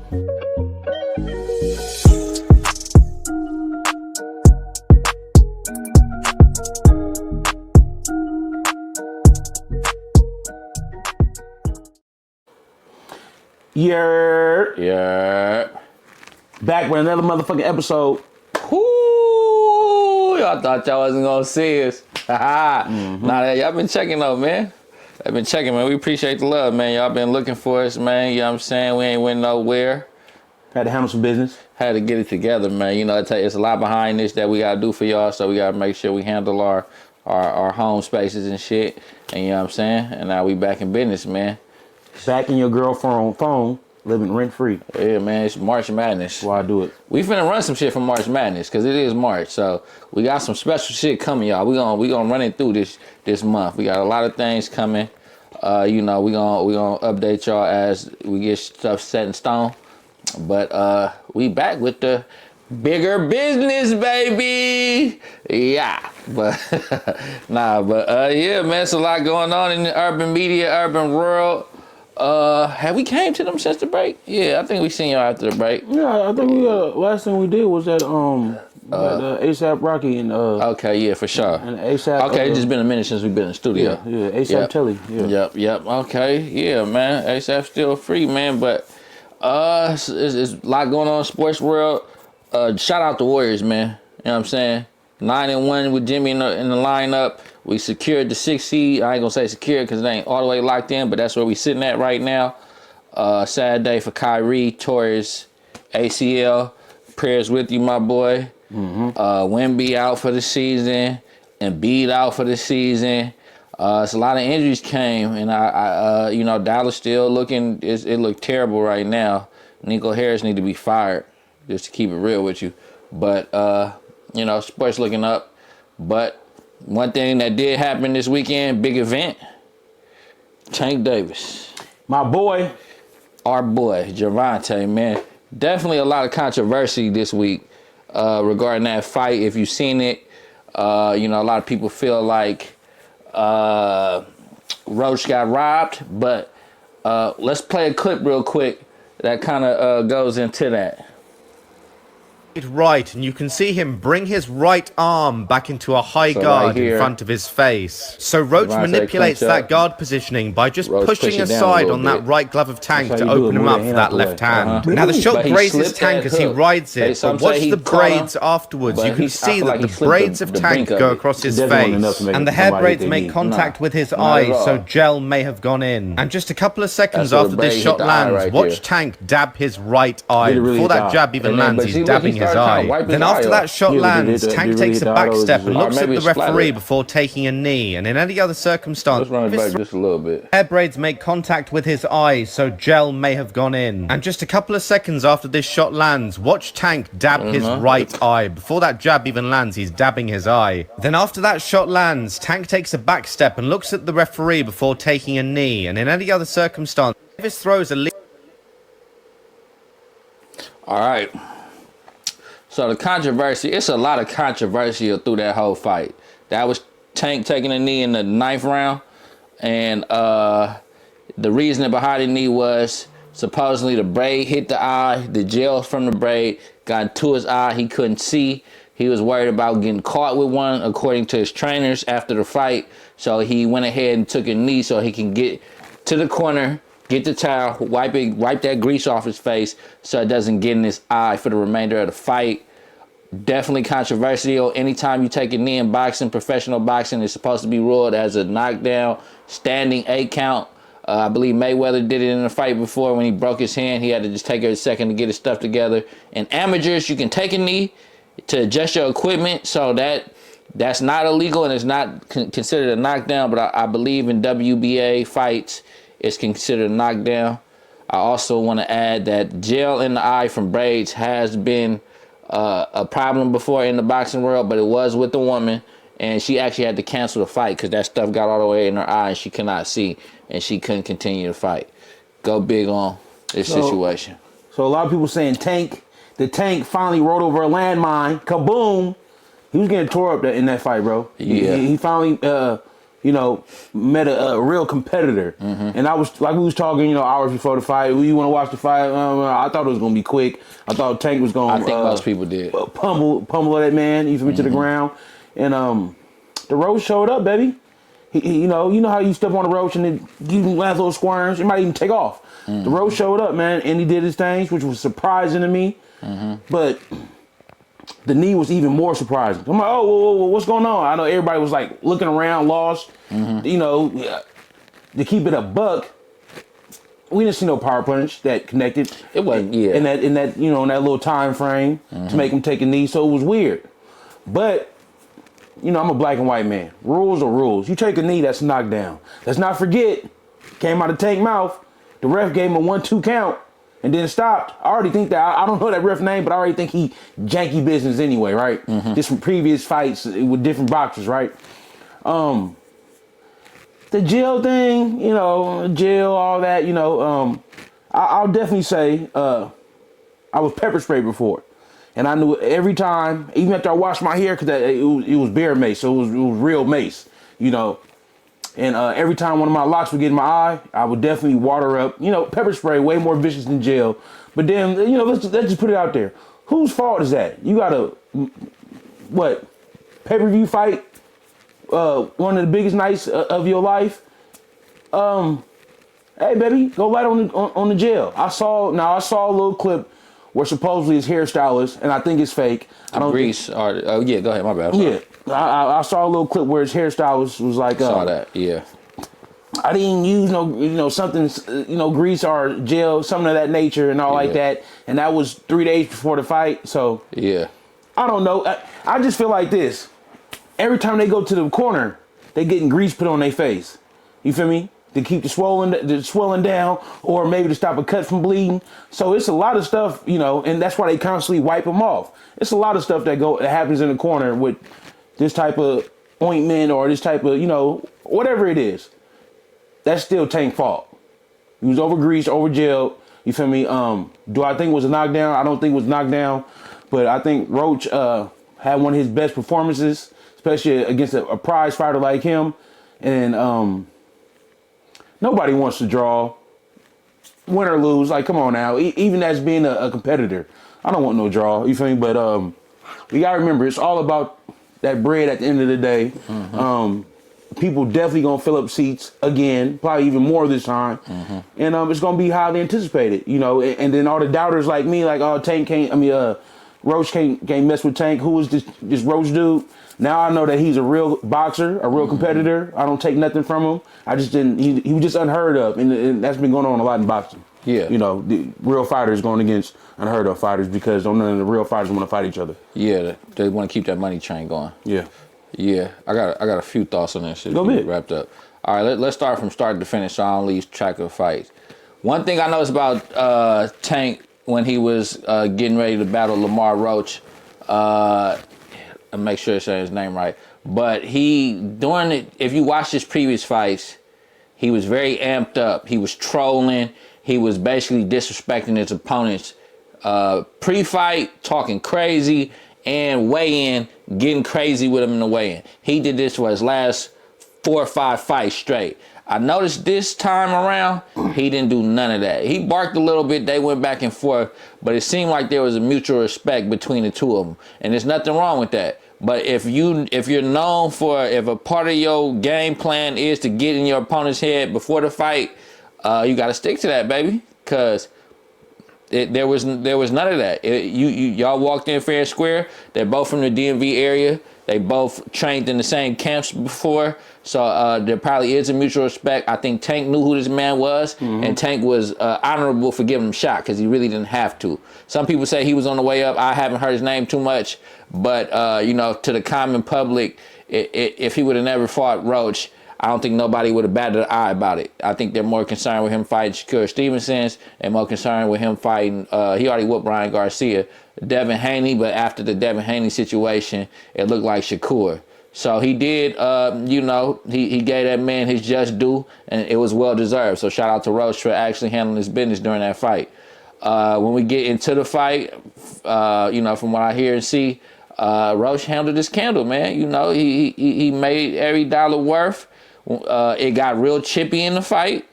Yeah. Back with another motherfucking episode. Whoo! Y'all thought y'all wasn't gonna see us. Nah, y'all been checking though, man. I've been checking, man. We appreciate the love, man. Y'all been looking for us, man. You know what I'm saying? We ain't went nowhere. Had to handle some business. Had to get it together, man. You know, it's a lot behind this that we gotta do for y'all, so we gotta make sure we handle our home spaces and shit. And you know what I'm saying? And now we back in business, man. Back in your girlfriend's phone, living rent free. Yeah, man, it's March Madness. That's why I do it. We finna run some shit from March Madness, cause it is March. So we got some special shit coming, y'all. We gonna run it through this month. We got a lot of things coming. You know, we gonna update y'all as we get stuff set in stone. But we back with the bigger business, baby. Yeah, but yeah, man, it's a lot going on in the urban media, urban world. Have we came to them since the break? Yeah, I think we seen y'all after the break. Yeah, I think we last thing we did was that ASAP Rocky and okay, yeah, for sure. And ASAP. Okay, it's just been a minute since we've been in the studio. Yeah, ASAP Telly. Yeah. Yep. Okay, yeah, man. ASAP still free, man, but it's a lot going on in the sports world. Shout out the Warriors, man. You know what I'm saying? 9-1 with Jimmy in the lineup. We secured the 6th seed. I ain't gonna say secured because it ain't all the way locked in, but that's where we sitting at right now. Sad day for Kyrie, tore his ACL. Prayers with you, my boy. Wemby out for the season, Embiid out for the season. It's a lot of injuries came, and I you know, Dallas still looking. It looked terrible right now. Nico Harris need to be fired, just to keep it real with you. But you know, sports looking up. But one thing that did happen this weekend, big event, Tank Davis. My boy. Our boy, Gervonta, man. Definitely a lot of controversy this week regarding that fight. If you've seen it, you know, a lot of people feel like Roach got robbed. But let's play a clip real quick that kind of goes into that. Right, and you can see him bring his right arm back into a high guard in front of his face. So Roach manipulates that guard positioning by just pushing aside on that right glove of Tank to open him up for that left hand. Now the shot grazes Tank as he rides it, but watch the braids afterwards. You can see that the braids of Tank go across his face, and the hair braids make contact with his eyes, so gel may have gone in. And just a couple of seconds after this shot lands, watch Tank dab his right eye. Before that jab even lands, he's dabbing his eye. Then after that shot lands, Tank takes a back step and looks at the referee before taking a knee. And in any other circumstance, let's run it back just a little bit. Hair braids make contact with his eyes, so gel may have gone in. And just a couple of seconds after this shot lands, watch Tank dab his right eye. Before that jab even lands, he's dabbing his eye. Then after that shot lands, Tank takes a back step and looks at the referee before taking a knee. And in any other circumstance, Davis throws a all right. So the controversy, it's a lot of controversy through that whole fight. That was Tank taking a knee in the 9th round. And the reasoning behind the knee was supposedly the braid hit the eye. The gel from the braid got into his eye. He couldn't see. He was worried about getting caught with one, according to his trainers, after the fight. So he went ahead and took a knee so he can get to the corner, get the towel, wipe that grease off his face so it doesn't get in his eye for the remainder of the fight. Definitely controversial. Anytime you take a knee in boxing, professional boxing, it's supposed to be ruled as a knockdown, standing 8 count. I believe Mayweather did it in a fight before when he broke his hand. He had to just take a second to get his stuff together. In amateurs, you can take a knee to adjust your equipment, so that's not illegal and it's not considered a knockdown, but I believe in WBA fights, it's considered a knockdown. I also want to add that gel in the eye from braids has been a problem before in the boxing world, but it was with a woman, and she actually had to cancel the fight because that stuff got all the way in her eye and she could not see, and she couldn't continue the fight. Go big on this situation. So a lot of people saying the tank finally rode over a landmine. Kaboom! He was getting tore up in that fight, bro. Yeah. He finally you know, met a real competitor. And I was like, we was talking, you know, hours before the fight. You want to watch the fight? I thought it was gonna be quick. I thought Tank was gonna. I think most people did. Pummel that man. You feel me, to the ground. And the Roach showed up, baby. He, you know how you step on the Roach and then you last little squirms. You might even take off. The Roach showed up, man, and he did his things, which was surprising to me. But the knee was even more surprising. I'm like, oh, whoa, what's going on? I know everybody was like looking around, lost. You know, to keep it a buck, we didn't see no power punch that connected. It wasn't, yeah. In that you know, in that little time frame to make him take a knee, so it was weird. But you know, I'm a black and white man. Rules are rules. You take a knee, that's knockdown. Let's not forget, came out of Tank mouth. The ref gave him a 1-2 count and then stopped. I already think that, I don't know that ref name, but I already think he janky business anyway, right? Just from previous fights with different boxers, right? The jail thing, you know, jail, all that, you know, I'll definitely say I was pepper sprayed before. And I knew every time, even after I washed my hair, because it was bear mace, so it was real mace, you know. And every time one of my locks would get in my eye, I would definitely water up. You know, pepper spray, way more vicious than jail. But then, you know, let's just put it out there. Whose fault is that? You got a, pay-per-view fight, one of the biggest nights of your life. Hey, baby, go light on the jail. I saw a little clip where supposedly his hairstylist, and I think it's fake. I don't Grease, go ahead, my bad. Yeah, I saw a little clip where his hairstylist was like, saw that, yeah. I didn't use something, grease or gel, something of that nature and all like that. And that was 3 days before the fight. So yeah, I don't know. I just feel like this. Every time they go to the corner, they getting grease put on their face. You feel me? To keep the swelling down, or maybe to stop a cut from bleeding. So it's a lot of stuff, you know, and that's why they constantly wipe them off. It's a lot of stuff that happens in the corner with this type of ointment or this type of, you know, whatever it is. That's still Tank's fault. He was over greased, over jailed. You feel me? Do I think it was a knockdown? I don't think it was knockdown, but I think Roach had one of his best performances, especially against a prize fighter like him, and nobody wants to draw, win or lose. Like, come on now. Even as being a competitor, I don't want no draw. You feel me? But we gotta remember, it's all about that bread at the end of the day. People definitely gonna fill up seats again, probably even more this time, and it's gonna be highly anticipated. You know, and then all the doubters like me, like, oh, Roach can't mess with Tank. Who is this Roach dude? Now I know that he's a real boxer, a real competitor. I don't take nothing from him. I just didn't. He was just unheard of, and that's been going on a lot in boxing. Yeah, you know, the real fighters going against unheard of fighters because none of the real fighters want to fight each other. Yeah, they want to keep that money train going. Yeah, yeah. I got a few thoughts on this shit. Go ahead. Wrapped up. All right, let's start from start to finish, so I don't lose track of fights. One thing I noticed about Tank when he was getting ready to battle Lamont Roach. Make sure I say his name right. But if you watch his previous fights, he was very amped up. He was trolling. He was basically disrespecting his opponents. Pre-fight, talking crazy, and weigh-in, getting crazy with him in the weigh-in. He did this for his last 4 or 5 fights straight. I noticed this time around, he didn't do none of that. He barked a little bit, they went back and forth, but it seemed like there was a mutual respect between the two of them. And there's nothing wrong with that. But if you're known for, if a part of your game plan is to get in your opponent's head before the fight, you got to stick to that, baby. Because there was none of that. Y'all walked in fair and square. They're both from the DMV area. They both trained in the same camps before. So there probably is a mutual respect. I think Tank knew who this man was, and Tank was honorable for giving him a shot because he really didn't have to. Some people say he was on the way up. I haven't heard his name too much, but to the common public, if he would have never fought Roach, I don't think nobody would have batted an eye about it. I think they're more concerned with him fighting Shakur Stevenson and more concerned with him fighting, he already whooped Ryan Garcia, Devin Haney, but after the Devin Haney situation, it looked like Shakur. So he did, he gave that man his just due, and it was well-deserved. So shout out to Roach for actually handling his business during that fight. When we get into the fight, from what I hear and see, Roach handled his candle, man. You know, he made every dollar worth. It got real chippy in the fight.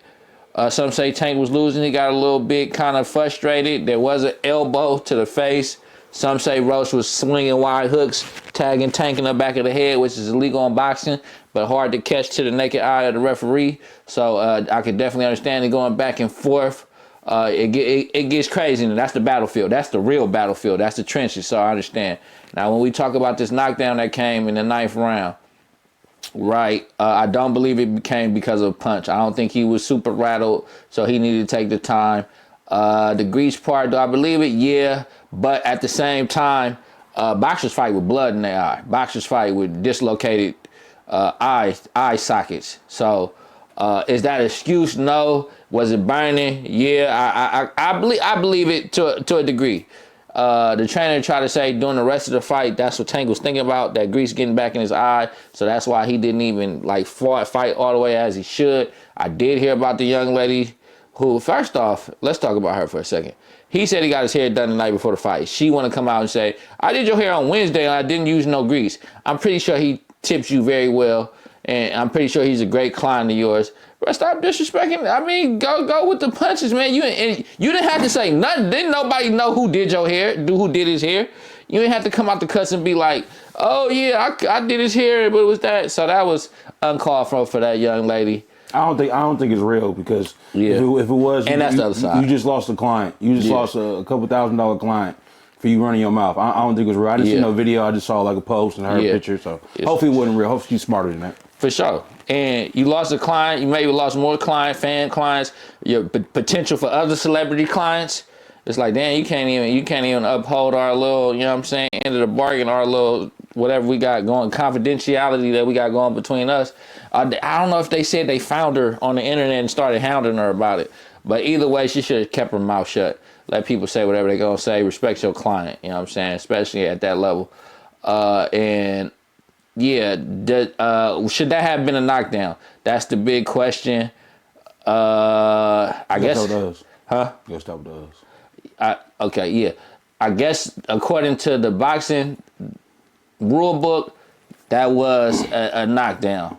Some say Tank was losing. He got a little bit kind of frustrated. There was an elbow to the face. Some say Roach was swinging wide hooks, tagging Tank in the back of the head, which is illegal in boxing, but hard to catch to the naked eye of the referee. So I could definitely understand it going back and forth. It gets crazy, and that's the battlefield. That's the real battlefield. That's the trenches, so I understand. Now, when we talk about this knockdown that came in the 9th round, right, I don't believe it came because of a punch. I don't think he was super rattled, so he needed to take the time. The grease part, do I believe it? Yeah, but at the same time, boxers fight with blood in their eye. Boxers fight with dislocated eye sockets. So is that an excuse? No. Was it burning? Yeah, I believe it to a degree. The trainer tried to say during the rest of the fight, that's what Tank was thinking about, that grease getting back in his eye. So that's why he didn't even fight all the way as he should. I did hear about the young lady who, first off, let's talk about her for a second. He said he got his hair done the night before the fight. She want to come out and say, I did your hair on Wednesday and I didn't use no grease. I'm pretty sure he tips you very well, and I'm pretty sure he's a great client of yours. Bro, stop disrespecting. I mean, go with the punches, man. You didn't have to say nothing. Didn't nobody know who did your hair, who did his hair. You didn't have to come out the cuts and be like, oh yeah, I did his hair, but it was that. So that was uncalled for that young lady. I don't think it's real, because if it was, and that's the other side. You just lost a client. You just lost a couple $1,000 client for you running your mouth. I don't think it was real. I didn't see no video. I just saw like a post and her picture. So hopefully it wasn't real. Hopefully she's smarter than that. For sure. And you lost a client. You maybe lost more fan clients. Your potential for other celebrity clients. It's like, damn, you can't even uphold our little, you know what I'm saying, end of the bargain, our little whatever we got going, confidentiality that we got going between us. I don't know if they said they found her on the internet and started hounding her about it. But either way, she should have kept her mouth shut. Let people say whatever they're going to say. Respect your client, you know what I'm saying, especially at that level. And yeah, should that have been a knockdown? That's the big question. I guess. Huh? Yes, that does. Okay, yeah. I guess according to the boxing rule book, that was a knockdown.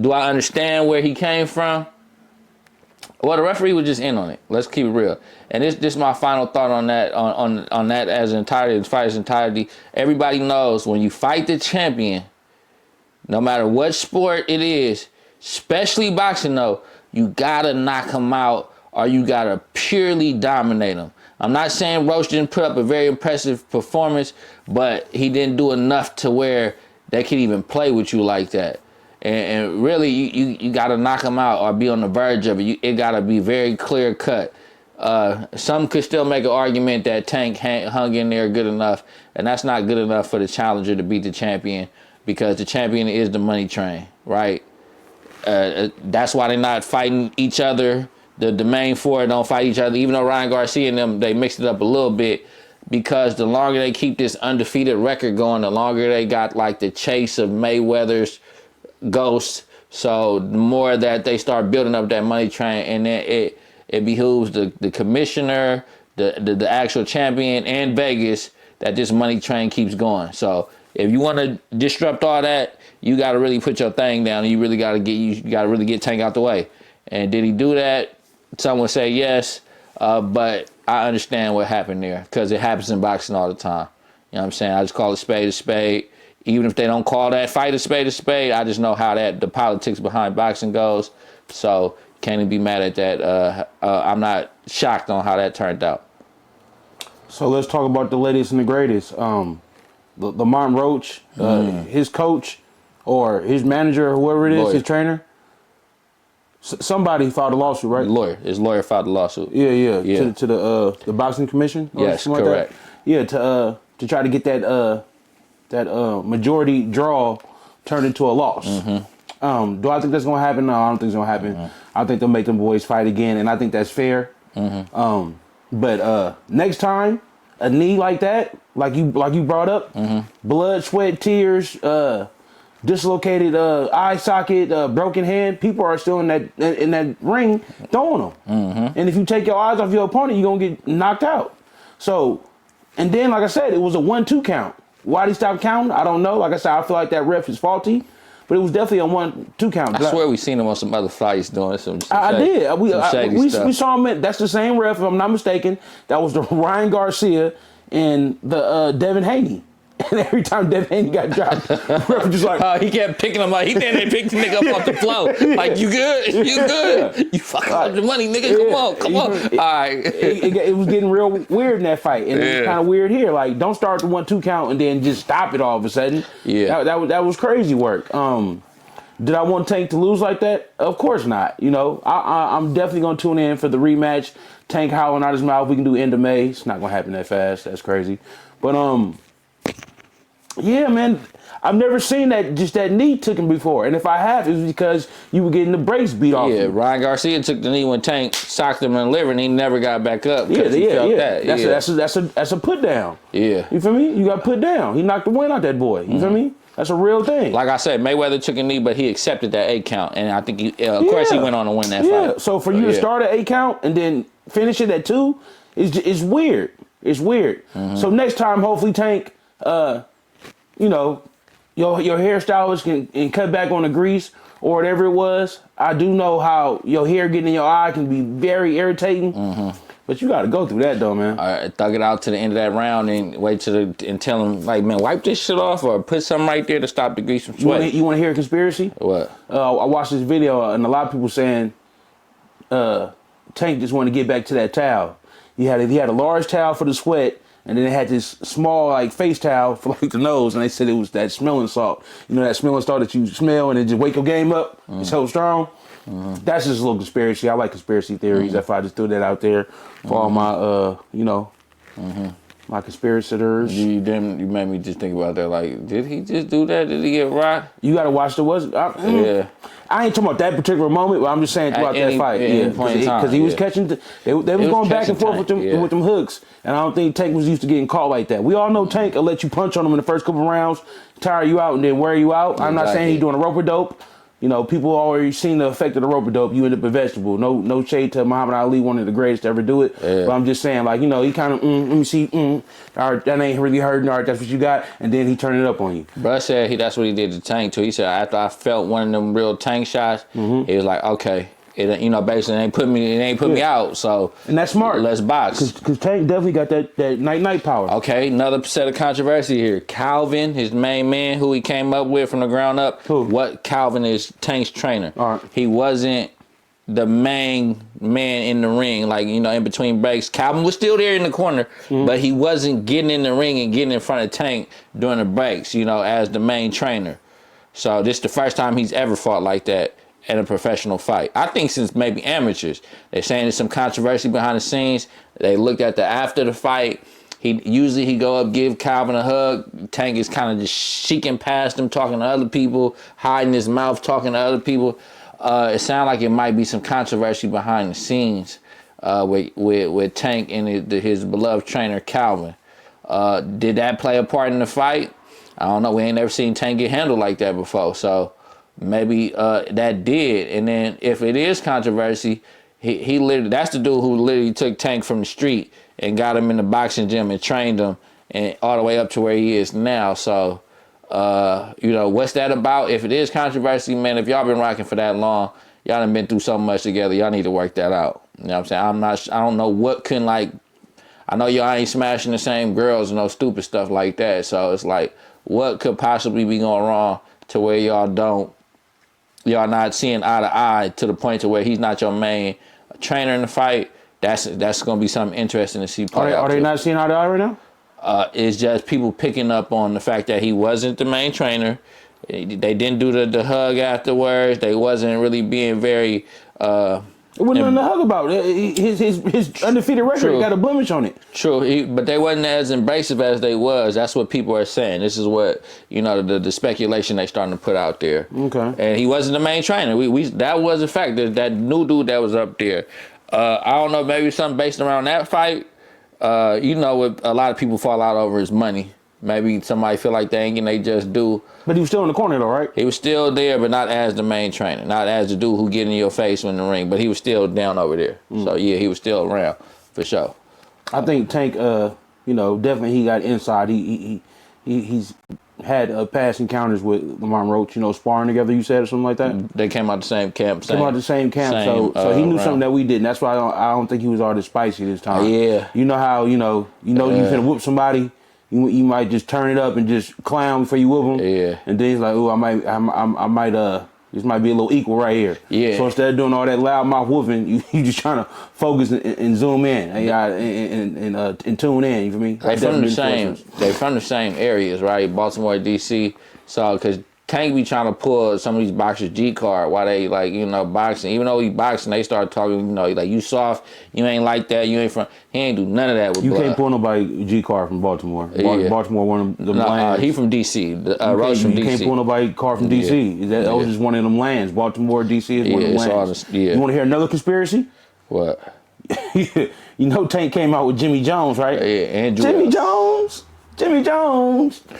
Do I understand where he came from? Well, the referee was just in on it. Let's keep it real. And this is my final thought on that, on that as entirety, the fight's entirety. Everybody knows when you fight the champion, no matter what sport it is, especially boxing though, you gotta knock him out or you gotta purely dominate him. I'm not saying Roach didn't put up a very impressive performance, but he didn't do enough to where they could even play with you like that. And really, you got to knock him out or be on the verge of it. It got to be very clear cut. Some could still make an argument that Tank hung in there good enough, and that's not good enough for the challenger to beat the champion, because the champion is the money train, right? That's why they're not fighting each other. The main four don't fight each other, even though Ryan Garcia and them, they mixed it up a little bit, because the longer they keep this undefeated record going, the longer they got like the chase of Mayweather's ghost. So the more that they start building up that money train, and then it behooves the commissioner, the actual champion, and Vegas that this money train keeps going. So if you want to disrupt all that, you got to really put your thing down, and you really got to really get Tank out the way. And did he do that? Some would say yes, but I understand what happened there, because it happens in boxing all the time. You know what I'm saying? I just call a spade a spade. Even if they don't call that fight a spade, I just know how the politics behind boxing goes. So can't even be mad at that. I'm not shocked on how that turned out. So let's talk about the latest and the greatest. Lamont Roach, his coach or his manager or whoever it is, his trainer. Somebody filed a lawsuit, right? His lawyer filed a lawsuit. Yeah. To the boxing commission. Yes, correct. Like to try to get that majority draw turned into a loss. Mm-hmm. Do I think that's going to happen? No, I don't think it's going to happen. Mm-hmm. I think they'll make them boys fight again, and I think that's fair. Mm-hmm. But next time, a knee like that, like you brought up, blood, sweat, tears, dislocated eye socket, broken hand, people are still in that ring throwing them. Mm-hmm. And if you take your eyes off your opponent, you're going to get knocked out. So, and then, like I said, it was a 1-2 count. Why did he stop counting? I don't know. Like I said, I feel like that ref is faulty, but it was definitely a 1-2 count. I swear we seen him on some other fights doing some I did. We stuff. saw him. That's the same ref, if I'm not mistaken. That was the Ryan Garcia and the Devin Haney. And every time Devin Haney got dropped, the ref was just like, he kept picking him like he didn't pick the nigga up off the floor. Like, you good? You good? You fucking up the money, nigga. Come on. All right. It was getting real weird in that fight, and it was kind of weird here. Like, don't start the 1-2 count and then just stop it all of a sudden. Yeah, that was crazy work. Did I want Tank to lose like that? Of course not. You know, I'm definitely gonna tune in for the rematch. Tank howling out his mouth. We can do end of May. It's not gonna happen that fast. That's crazy. But yeah, man, I've never seen that knee took him before. And if I have, it was because you were getting the brakes beat off. Yeah, you. Ryan Garcia took the knee when Tank socked him in the liver, and he never got back up. That's a put down. Yeah. You feel me? You got put down. He knocked the wind out that boy. You feel me? That's a real thing. Like I said, Mayweather took a knee, but he accepted that 8 count, and I think of course he went on to win that fight. So for you to start at 8 count and then finish it at 2 is weird. It's weird. So next time, hopefully Tank, you know, your hairstylist can cut back on the grease or whatever it was. I do know how your hair getting in your eye can be very irritating. But you got to go through that though, man. All right, thug it out to the end of that round and wait and tell him, like, man, wipe this shit off or put something right there to stop the grease from sweating. You want to hear a conspiracy? What? I watched this video and a lot of people saying Tank just wanted to get back to that towel. He had a large towel for the sweat, and then it had this small like face towel for like the nose, and they said it was that smelling salt. You know that smelling salt that you smell and it just wake your game up. It's so strong. That's just a little conspiracy. I like conspiracy theories. That's why I just threw that out there for all my, my conspirators. You made me just think about that. Like, did he just do that? Did he get rocked? You got to watch yeah. I ain't talking about that particular moment, but I'm just saying throughout that fight. Because he was catching, they was going back and forth with them hooks, and I don't think Tank was used to getting caught like that. We all know Tank will let you punch on him in the first couple rounds, tire you out, and then wear you out. I'm not saying he's doing a rope-a-dope. You know, people already seen the effect of the rope-a-dope. You end up a vegetable. No shade to Muhammad Ali, one of the greatest to ever do it. Yeah. But I'm just saying, like, you know, he kind of, let me see, all right, that ain't really hurting. All right, that's what you got. And then he turned it up on you. Bruh said that's what he did to Tank, too. He said, after I felt one of them real Tank shots, he was like, okay. It, you know, basically, it ain't put me out. So, and that's smart. Let's box. Because Tank definitely got that night power. Okay, another set of controversy here. Calvin, his main man, who he came up with from the ground up. Who? What Calvin is Tank's trainer. All right. He wasn't the main man in the ring, like, you know, in between breaks. Calvin was still there in the corner, but he wasn't getting in the ring and getting in front of Tank during the breaks, you know, as the main trainer. So this is the first time he's ever fought like that in a professional fight. I think since maybe amateurs. They're saying there's some controversy behind the scenes. They looked at after the fight. He go up, give Calvin a hug. Tank is kind of just sheeking past him, talking to other people, hiding his mouth, talking to other people. It sounds like it might be some controversy behind the scenes with Tank and his beloved trainer Calvin. Did that play a part in the fight? I don't know. We ain't never seen Tank get handled like that before. So maybe that did. And then if it is controversy, he literally, that's the dude who literally took Tank from the street and got him in the boxing gym and trained him and all the way up to where he is now. So, you know, what's that about? If it is controversy, man, if y'all been rocking for that long, y'all done been through so much together, y'all need to work that out. You know what I'm saying? I don't know what can, like, I know y'all ain't smashing the same girls and no stupid stuff like that. So it's like, what could possibly be going wrong to where y'all not seeing eye to eye to the point to where he's not your main trainer in the fight? That's gonna be something interesting to see play out. Are they not seeing eye to eye right now? It's just people picking up on the fact that he wasn't the main trainer. They didn't do the hug afterwards. They wasn't really being very. It wasn't nothing to hug about. His undefeated record got a blemish on it. True, but they wasn't as embracive as they was. That's what people are saying. This is what, you know, the speculation they starting to put out there. Okay. And he wasn't the main trainer. That was a fact. That new dude that was up there. I don't know, maybe something based around that fight. You know, a lot of people fall out over his money. Maybe somebody feel like they ain't getting they just do. But he was still in the corner though, right? He was still there, but not as the main trainer. Not as the dude who get in your face in the ring. But he was still down over there. So, yeah, he was still around for sure. I think Tank, you know, definitely he got inside. He's had past encounters with Lamont Roach, you know, sparring together, you said, or something like that? They came out the same camp. Came out the same camp, so he knew something that we didn't. That's why I don't think he was all this spicy this time. Yeah. You know how, you finna whoop somebody, you might just turn it up and just clown before you whoop them. Yeah. And then he's like, oh, I might this might be a little equal right here. Yeah. So instead of doing all that loud mouth whooping, you just trying to focus and zoom in and tune in. You feel me? They from the same areas, right? Baltimore, DC. So because Tank be trying to pull some of these boxers G card while they boxing. Even though he boxing, they start talking. Like you soft, you ain't like that. You ain't from. He ain't do none of that with. You blood. Can't pull nobody G card from Baltimore. Yeah. Baltimore one of them lands. He from DC. Roach from DC. You can't pull nobody card from DC. That was just one of them lands. Baltimore, DC is one of them lands. You want to hear another conspiracy? What? Tank came out with Jimmy Jones, right? Yeah, and Jimmy Jones.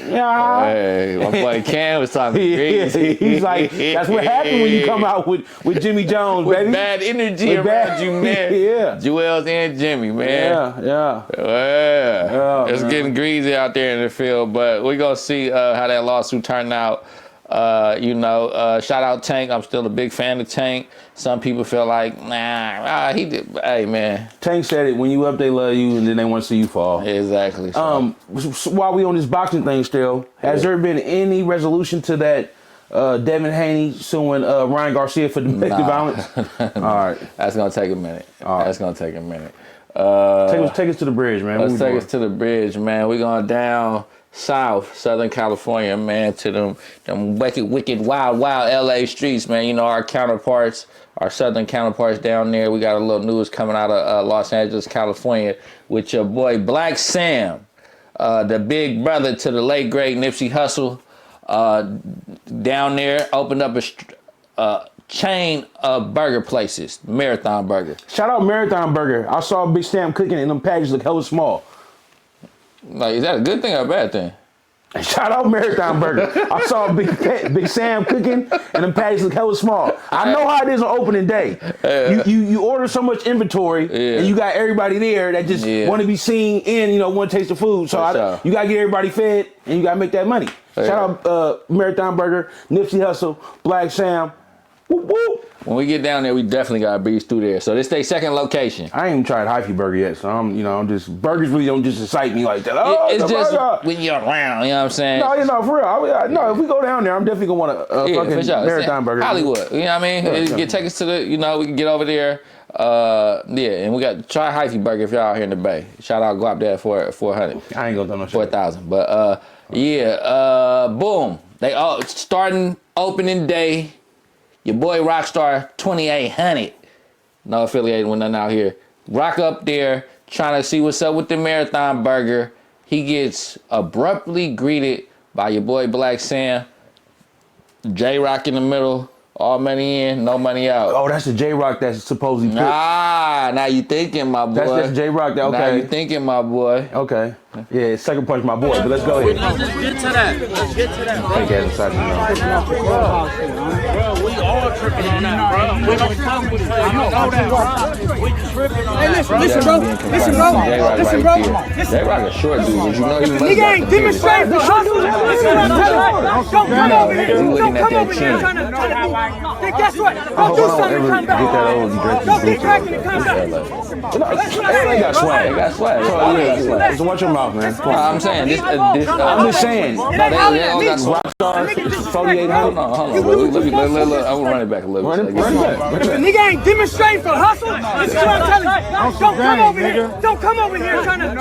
Yeah. Hey, my boy Cam was talking crazy. He's like, that's what happened when you come out with Jimmy Jones, with baby. Bad energy around you, man. Yeah. Jewels and Jimmy, man. Yeah. It's getting greasy out there in the field, but we're going to see how that lawsuit turned out. Shout out Tank. I'm still a big fan of Tank. Some people feel like, he did. Hey, man. Tank said it, when you up, they love you, and then they want to see you fall. Exactly. So. While we on this boxing thing still, has there been any resolution to that Devin Haney suing Ryan Garcia for domestic violence? All right. That's going to take a minute. Take us to the bridge, man. Let's take us to the bridge, man. We're going down south, Southern California, man, to them wicked, wild LA streets, man. Our counterparts, our Southern counterparts down there. We got a little news coming out of Los Angeles, California, with your boy Blacc Sam, the big brother to the late great Nipsey Hussle, down there, opened up a chain of burger places, Marathon Burger. Shout out Marathon Burger. I saw Big Sam cooking and them packages look hella small. Like, is that a good thing or a bad thing? Shout out Marathon Burger. I saw Big Sam cooking and them packages look hella small. I know how it is on opening day. You order so much inventory and you got everybody there that just want to be seen and want to taste the food. So you got to get everybody fed and you got to make that money. Shout out Marathon Burger, Nipsey Hussle, Blacc Sam. Whoop, whoop. When we get down there, we definitely got to breeze through there. So this is their second location. I ain't even tried Hyphy Burger yet, so I'm just, burgers really don't just excite me like that. It's just when you're around, you know what I'm saying? No, for real. No, if we go down there, I'm definitely going to want a fucking Marathon Burger. Hollywood, you know what I mean? Take us to the, we can get over there. And we got try Hyphy Burger if y'all out here in the Bay. Shout out Guap Dad for 400. I ain't gonna do no shit. 4,000. But boom. They all starting opening day. Your boy Rockstar 2800. No affiliated with nothing out here. Rock up there trying to see what's up with the Marathon Burger. He gets abruptly greeted by your boy Blacc Sam. J-Rock in the middle. All money in, no money out. Oh, that's the J-Rock that's supposedly put. Now you thinking, my boy. That's J-Rock. Okay. Now you thinking, my boy. Okay. Yeah, second punch, my boy. But let's go ahead. Let's get to that. Take ass inside Bro, we all tripping on that, bro. We don't fuck with you. You know that, bro. We tripping on that, bro. Listen, bro. J-Rock a short dude. Did you know he was Nigga ain't demonstrating for hustle. Listen what I'm telling you. Don't come over here. Don't come over here trying to then guess what? Go do something and come back. Go get cracking and come back. That's what I said. They got swag. They got swag. So watch your mouth, man. I'm saying I'm just saying. No, they all got swag. Rockstar 4800. Hold on. Let me I'm gonna run it back a little bit. Run it back. If a nigga ain't demonstrating for hustle, this is what I'm telling you. Don't come over here. Don't come over here trying to be.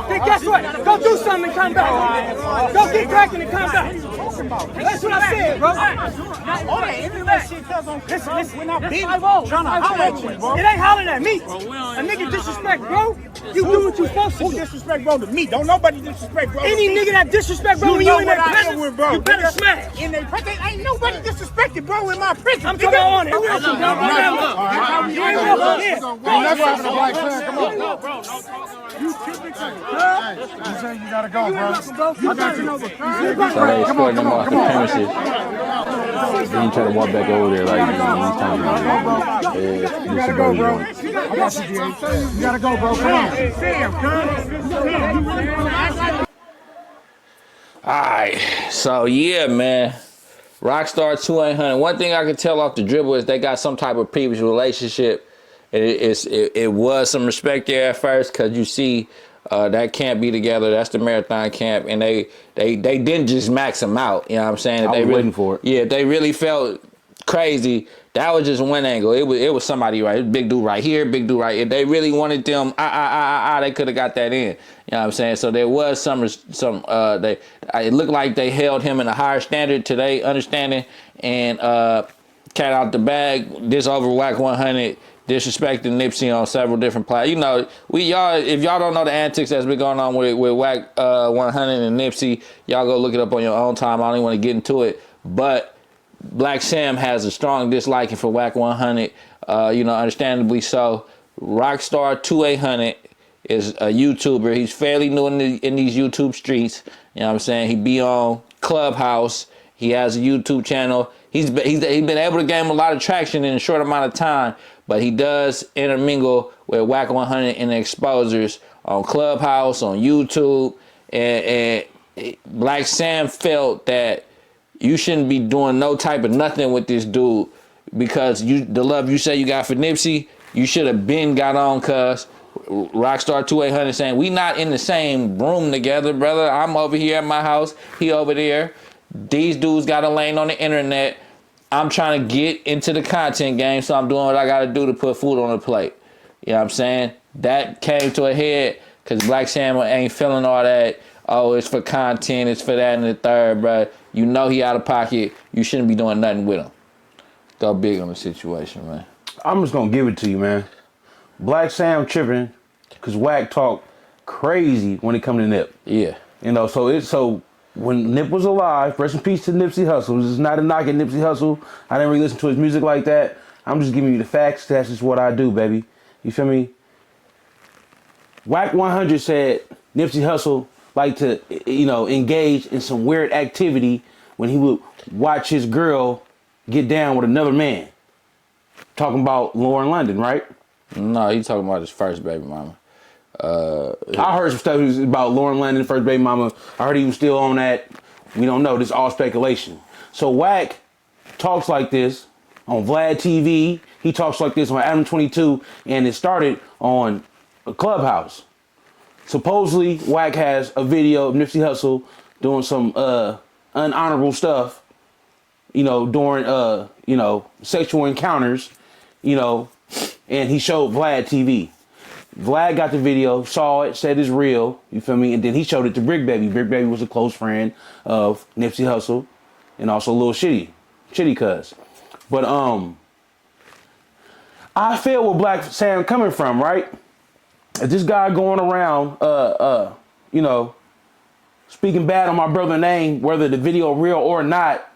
Then guess what? Go do something and come back. Go get cracking and come back. That's what I said, bro. Listen, we're not beating. Trying to holler at you, bro. It ain't hollering at me. A nigga disrespect, bro. You do what you supposed to. Who disrespect bro to me? Don't nobody disrespect bro. Any nigga that disrespect bro when you in that prison, bro. you better smash. In their prison, ain't nobody disrespected bro in my prison. I'm talking on it. You ain't welcome here. That's why I'm the Blacc Sam. Come on. Bro, you typically. You say you gotta go, bro. You got to. So they escorting them off the premises. Then you try to walk back over there like he's trying to You gotta go, bro. I got you, G. You gotta go, bro. Come on. Alright, so yeah, man. Rockstar 2800. One thing I can tell off the dribble is they got some type of previous relationship. It was some respect there at first, because you see that camp be together. That's the marathon camp, and they didn't just max him out. You know what I'm saying? I was waiting for it. Yeah, if they really felt crazy, that was just one angle. It was somebody right, big dude right here, big dude right. If they really wanted them, they could have got that in. You know what I'm saying? So there was some it looked like they held him in a higher standard to their understanding, and cat out the bag. This over Wack 100. Disrespecting Nipsey on several different platforms. You know, if y'all don't know the antics that's been going on with Wack 100 and Nipsey, y'all go look it up on your own time. I don't even want to get into it. But Blacc Sam has a strong disliking for Wack 100. Understandably so. Rockstar 2800 is a YouTuber. He's fairly new in these YouTube streets. You know what I'm saying? He be on Clubhouse. He has a YouTube channel. He's been able to gain a lot of traction in a short amount of time. But he does intermingle with Wack 100 and the exposures on Clubhouse, on YouTube. And Blacc Sam felt that you shouldn't be doing no type of nothing with this dude, because the love you say you got for Nipsey, you should have been got on, cuz Rockstar 2800 saying, we not in the same room together, brother. I'm over here at my house. He over there. These dudes got a lane on the internet. I'm trying to get into the content game, so I'm doing what I got to do to put food on the plate. You know what I'm saying? That came to a head because Blacc Sam ain't feeling all that. Oh, it's for content, it's for that and the third, bro. You know he out of pocket. You shouldn't be doing nothing with him. Go big on the situation, man. I'm just going to give it to you, man. Blacc Sam tripping because Wack talk crazy when it come to Nip. Yeah. You know, so when Nip was alive, rest in peace to Nipsey Hussle. This is not a knock at Nipsey Hussle. I didn't really listen to his music like that. I'm just giving you the facts. That's just what I do, baby. You feel me? Wack 100 said Nipsey Hussle liked to, engage in some weird activity when he would watch his girl get down with another man. Talking about Lauren London, right? No, he talking about his first baby mama. I heard some stuff about Lauren London, first baby mama. I heard he was still on that. We don't know. This is all speculation. So Wack talks like this on Vlad TV. He talks like this on Adam 22, and it started on a Clubhouse. Supposedly, Wack has a video of Nipsey Hussle doing some unhonorable stuff, during sexual encounters, and he showed Vlad TV. Vlad got the video, saw it, said it's real, you feel me? And then he showed it to Brick Baby. Brick Baby was a close friend of Nipsey Hussle and also Lil Shitty Cuz. But I feel where Blacc Sam coming from, right? If this guy going around speaking bad on my brother's name, whether the video real or not,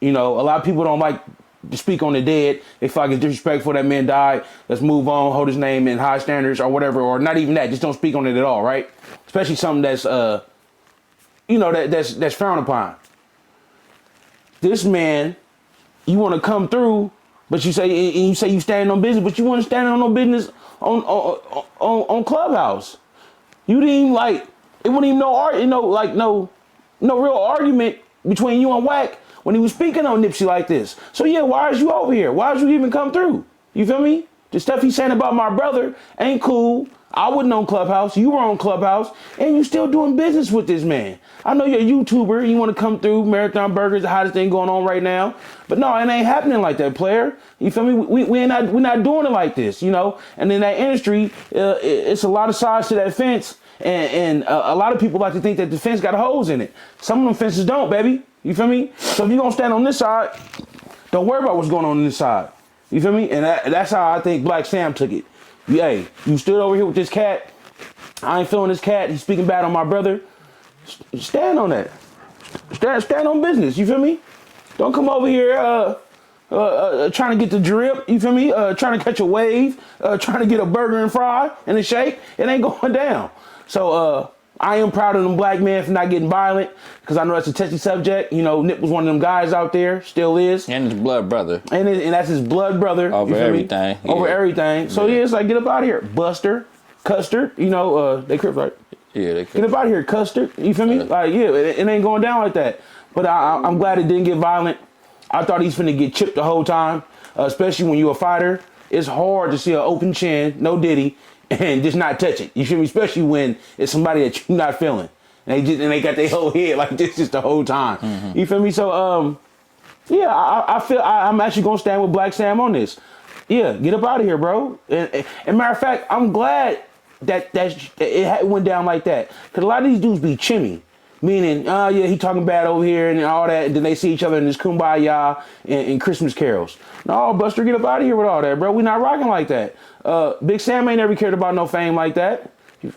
a lot of people don't like to speak on the dead. They feel like it's disrespectful that man died. Let's move on, hold his name in high standards or whatever, or not even that. Just don't speak on it at all, right? Especially something that's that's frowned upon. This man, you want to come through, but you say you standing on business, but you want to stand on no business on Clubhouse. You didn't even it wasn't even no real argument between you and Wack when he was speaking on Nipsey like this. So yeah, why is you over here? Why did you even come through? You feel me? The stuff he's saying about my brother ain't cool. I wasn't on Clubhouse. You were on Clubhouse, and you still doing business with this man. I know you're a YouTuber. You want to come through. Marathon Burgers, the hottest thing going on right now. But no, it ain't happening like that, player. You feel me? We're not doing it like this, And in that industry, it's a lot of sides to that fence, and a lot of people like to think that the fence got holes in it. Some of them fences don't, baby. You feel me? So if you're gonna stand on this side, don't worry about what's going on this side. You feel me? And that's how I think Blacc Sam took it. Hey, you stood over here with this cat. I ain't feeling this cat. He's speaking bad on my brother. Stand on that. Stand on business. You feel me? Don't come over here trying to get the drip. You feel me? Trying to catch a wave. Trying to get a burger and fry and a shake. It ain't going down. So I am proud of them black men for not getting violent, because I know that's a touchy subject. Nip was one of them guys out there, still is. And his blood brother. And that's his blood brother. Over everything. Over everything. So yeah, it's like, get up out of here. Buster, Custard, they crip right. Yeah, they Get up out of here, Custard. You feel me? Like, yeah, it ain't going down like that. But I'm glad it didn't get violent. I thought he's finna get chipped the whole time, especially when you're a fighter. It's hard to see an open chin, no diddy, and just not touch it. You feel me? Especially when it's somebody that you're not feeling. And they got their whole head like this just the whole time. You feel me? So, yeah, I feel I'm actually going to stand with Blacc Sam on this. Yeah, get up out of here, bro. And matter of fact, I'm glad that it went down like that. Because a lot of these dudes be chimmy. Meaning, yeah, he talking bad over here and all that. And then they see each other in this kumbaya and Christmas carols. No, Buster, get up out of here with all that, bro. We not rocking like that. Big Sam ain't never cared about no fame like that.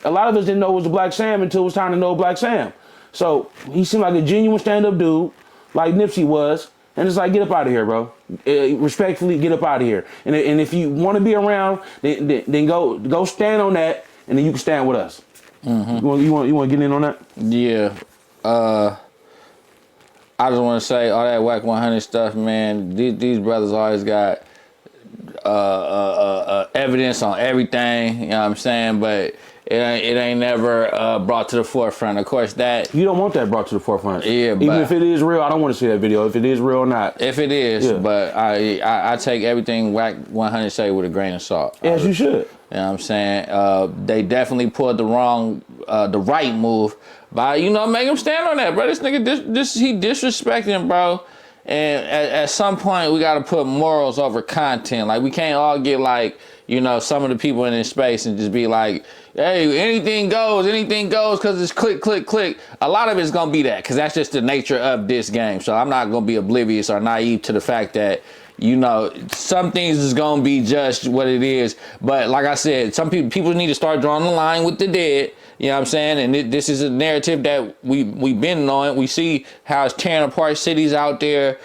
A lot of us didn't know it was a Blacc Sam until it was time to know Blacc Sam. So he seemed like a genuine stand-up dude, like Nipsey was. And it's like, get up out of here, bro. Respectfully, get up out of here. And if you want to be around, then go stand on that, and then you can stand with us. You want to get in on that? Yeah. I just want to say all that Wack 100 stuff, man. These brothers always got evidence on everything. You know what I'm saying? But it ain't never brought to the forefront. Of course, that you don't want that brought to the forefront. Yeah, even if it is real, I don't want to see that video. If it is real or not. If it is, yeah. But I take everything Wack 100 say with a grain of salt. As you should. You know what I'm saying? They definitely pulled the right move by, make him stand on that, bro. This nigga, he disrespecting, bro. And at some point, we got to put morals over content. Like, we can't all get like, some of the people in this space and just be like, hey, anything goes because it's click, click, click. A lot of it's going to be that because that's just the nature of this game. So I'm not going to be oblivious or naive to the fact that, some things is going to be just what it is. But like I said, some people need to start drawing the line with the dead. You know what I'm saying? And this is a narrative that we've been on. We see how it's tearing apart cities out there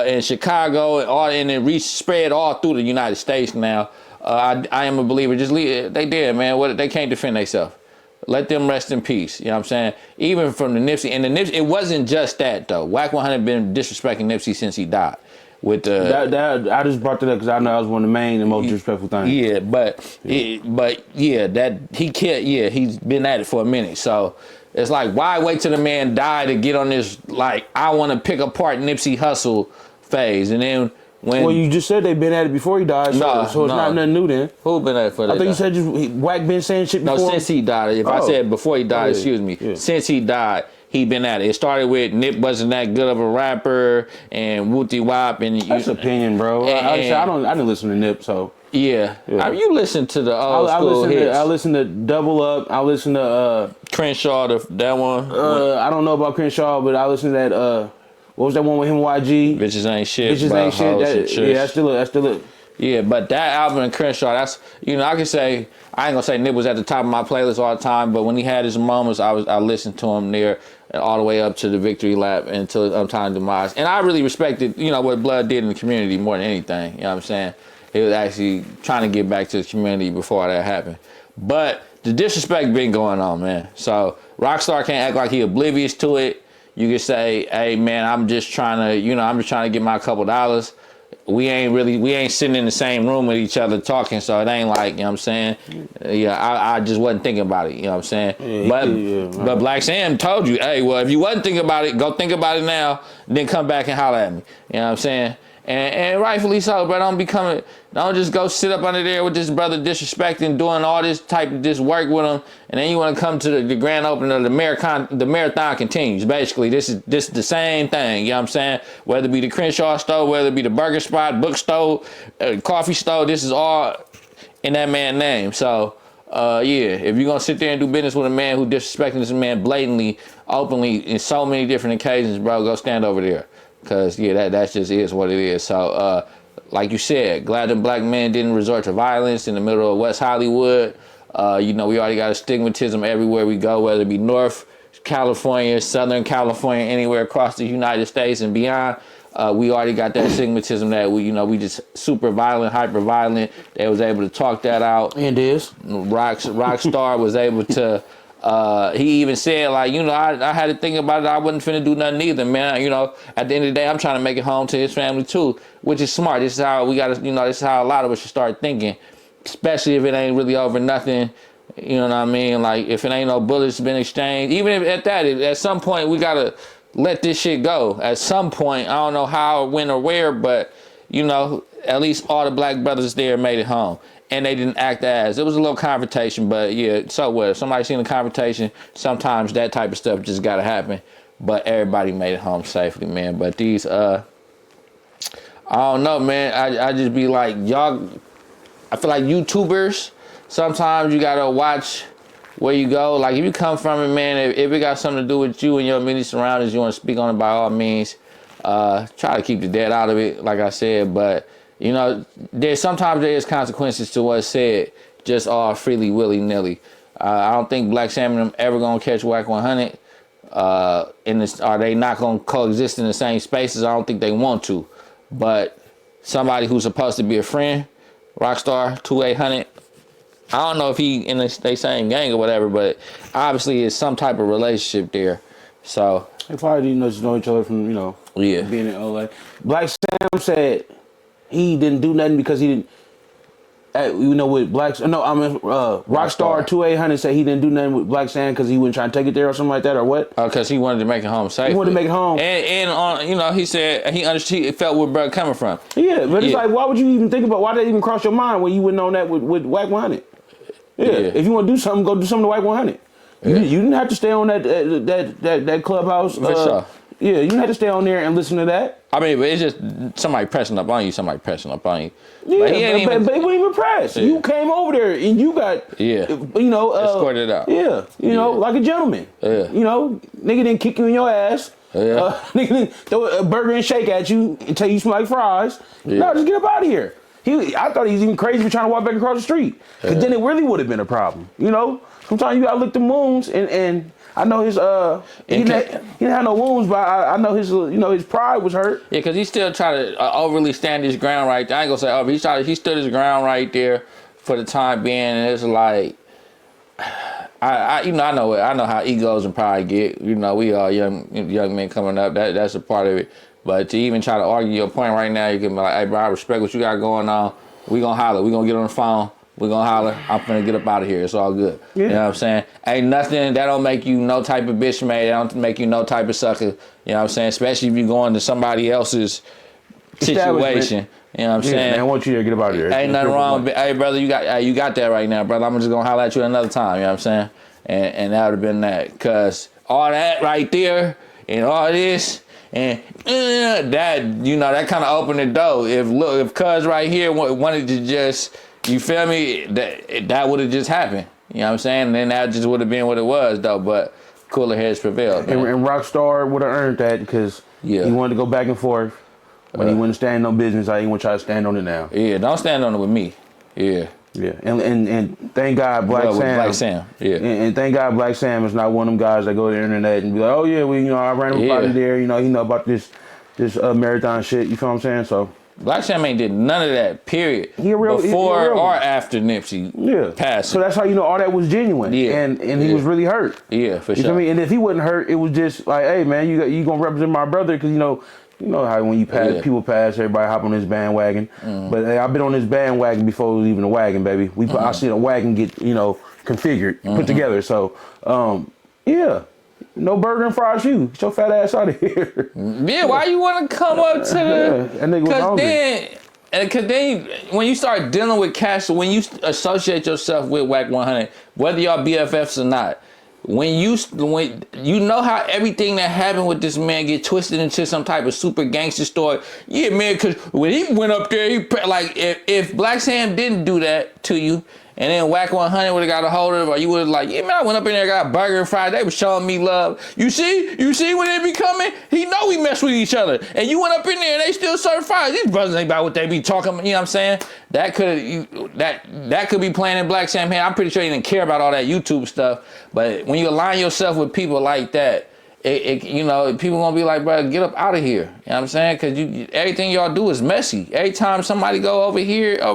in Chicago and it spread all through the United States now. I am a believer. Just leave it. They did, man. They can't defend themselves. Let them rest in peace. You know what I'm saying? Even from the Nipsey. And the Nipsey, it wasn't just that, though. Wack 100 been disrespecting Nipsey since he died. With the I just brought that up because I know that was one of the main and most disrespectful things. Yeah, he's been at it for a minute. So it's like, why wait till the man die to get on this like I want to pick apart Nipsey Hussle phase? And then when you just said they've been at it before he died, so it's not nothing new then. Who been at it for that? I think you said Wack been saying shit before. No, since he died. If I said before he died, excuse me. Yeah. Since he died. He been at it. It started with Nip wasn't that good of a rapper and Wooty Wop and that's opinion, bro. I didn't listen to Nip, so yeah. I mean, you listen to the old school hits. I listen to Double Up. I listen to Crenshaw, that one. I don't know about Crenshaw, but I listen to that. What was that one with him and YG? Bitches Ain't Shit. Bitches Ain't Shit. That's still it. Yeah, but that album in Crenshaw, that's I can say I ain't gonna say Nip was at the top of my playlist all the time, but when he had his moments, I listened to him there all the way up to the victory lap until Untimely Demise. And I really respected, what Blood did in the community more than anything. You know what I'm saying? He was actually trying to get back to the community before that happened. But the disrespect been going on, man. So Rockstar can't act like he oblivious to it. You can say, hey man, I'm just trying to get my couple dollars. We ain't sitting in the same room with each other talking, so it ain't like, you know what I'm saying? Yeah, I just wasn't thinking about it, you know what I'm saying? But Blacc Sam told you, hey, well, if you wasn't thinking about it, go think about it now, then come back and holler at me. You know what I'm saying? And rightfully so, bro. Don't just go sit up under there with this brother disrespecting, doing all this type of this work with him, and then you want to come to the grand opening of the marathon continues. Basically, this is the same thing. You know what I'm saying? Whether it be the Crenshaw store, whether it be the burger spot, bookstore, coffee store, this is all in that man's name. So, if you're gonna sit there and do business with a man who disrespecting this man blatantly, openly, in so many different occasions, bro, go stand over there. Cause that just is what it is. So like you said, glad them black men didn't resort to violence in the middle of West Hollywood. We already got a stigmatism everywhere we go, whether it be North California, Southern California, anywhere across the United States and beyond. We already got that stigmatism that we just super violent, hyper violent. They was able to talk that out. And is Rockstar was able to. He even said, like, I had to think about it. I wasn't finna do nothing either, man. At the end of the day, I'm trying to make it home to his family too, which is smart. This is how we got to, this is how a lot of us should start thinking, especially if it ain't really over nothing You know what I mean? Like, if it ain't no bullets been exchanged, even if at that, at some point we gotta let this shit go. At some point, I don't know how, when, or where, but you know, at least all the black brothers there made it home. And they didn't act as. It was a little confrontation, but yeah, so what? If somebody seen a confrontation, sometimes that type of stuff just gotta happen. But everybody made it home safely, man. But these, I don't know, man. I just be like, y'all, I feel like YouTubers, sometimes you gotta watch where you go. Like, if you come from it, man, if it got something to do with you and your immediate surroundings, you want to speak on it by all means. Try to keep the dead out of it, like I said. But, you know, sometimes there is consequences to what's said, just all freely, willy-nilly. I don't think Blacc Sam and them ever gonna catch Wack 100. Are they not gonna coexist in the same spaces? I don't think they want to. But somebody who's supposed to be a friend, Rockstar 2800, I don't know if he in they same gang or whatever, but obviously it's some type of relationship there. So they probably didn't know each other from, you know, being in LA. Blacc Sam said he didn't do nothing because he didn't. You know, with Rockstar 2800 said he didn't do nothing with Blacc Sam because he wasn't trying to take it there or something like that, or what? Because he wanted to make it home safe. He wanted to make it home, and you know, he said he understood, he felt where brother coming from. Yeah, but it's like, why would you even think about? Why did that even cross your mind when you went on that with Wack 100? Yeah, if you want to do something, go do something to Wack 100. You didn't have to stay on that clubhouse. For sure. Yeah, you didn't have to stay on there and listen to that. I mean, but it's just somebody pressing up on you. Yeah, but he wasn't even pressed. Yeah. You came over there and you got, you know, escorted out. Yeah, you know, like a gentleman. Yeah. You know, nigga didn't kick you in your ass. Yeah. Nigga didn't throw a burger and shake at you until you smell like fries. Yeah. No, just get up out of here. I thought he was even crazy for trying to walk back across the street. Because then it really would have been a problem. You know, sometimes you gotta lick the wounds, and I know his he didn't have no wounds, but I know his his pride was hurt. Yeah, because he still tried to overly stand his ground right there. I ain't gonna say over. He stood his ground right there for the time being, and it's like I know how egos and pride get. You know, we are young men coming up. That's a part of it. But to even try to argue your point right now, you can be like, hey, bro, I respect what you got going on. We gonna holler. We gonna get on the phone. We gonna holler. I'm finna get up out of here. It's all good. Yeah. You know what I'm saying? Ain't nothing. That don't make you no type of bitch made. That don't make you no type of sucker. You know what I'm saying? Especially if you go into somebody else's situation. You know what I'm saying? Man, I want you to get up out of here. Ain't nothing wrong. Hey, brother, you got that right now, brother. I'm just gonna holler at you another time. You know what I'm saying? And that would have been that. Cause all that right there and all this. And that, you know, that kind of opened the door. If Cuz right here wanted to just, you feel me, that would have just happened. You know what I'm saying? And then that just would have been what it was, though. But cooler heads prevailed. And Rockstar would have earned that because he wanted to go back and forth. But he wouldn't stand on business. I ain't want to try to stand on it now. Yeah, don't stand on it with me. Yeah. Yeah, and thank God Blacc Sam. Yeah. And thank God Blacc Sam is not one of them guys that go to the internet and be like, oh yeah, I ran him out of there. You know, he know about this marathon shit. You feel what I'm saying? So Blacc Sam ain't did none of that. Period. Before or after Nipsey passed. So that's how you know all that was genuine. Yeah. And he was really hurt. Yeah, for sure. You feel me? And if he wasn't hurt, it was just like, hey man, you gonna represent my brother because you know how when you pass, people pass, everybody hop on this bandwagon. But hey, I've been on this bandwagon before it was even a wagon, baby. I seen a wagon get, configured, put together. So, no burger and fried shoe. Get your fat ass out of here. Yeah, why you want to come up to the... that nigga was hungry. Because then when you start dealing with cash, when you associate yourself with Wack 100, whether y'all BFFs or not, when you know how everything that happened with this man get twisted into some type of super gangster story. Yeah, man, because when he went up there, if Blacc Sam didn't do that to you, and then Wack 100 would have got a hold of it, or you would have like, yeah, man, I went up in there, got a burger and fries. They were showing me love. You see when they be coming? He know we mess with each other. And you went up in there and they still serve fries. These brothers ain't about what they be talking about. You know what I'm saying? That could be playing in Blacc Sam hand. I'm pretty sure he didn't care about all that YouTube stuff. But when you align yourself with people like that, people gonna be like, bro, get up out of here. You know what I'm saying? Because everything y'all do is messy. Every time somebody go over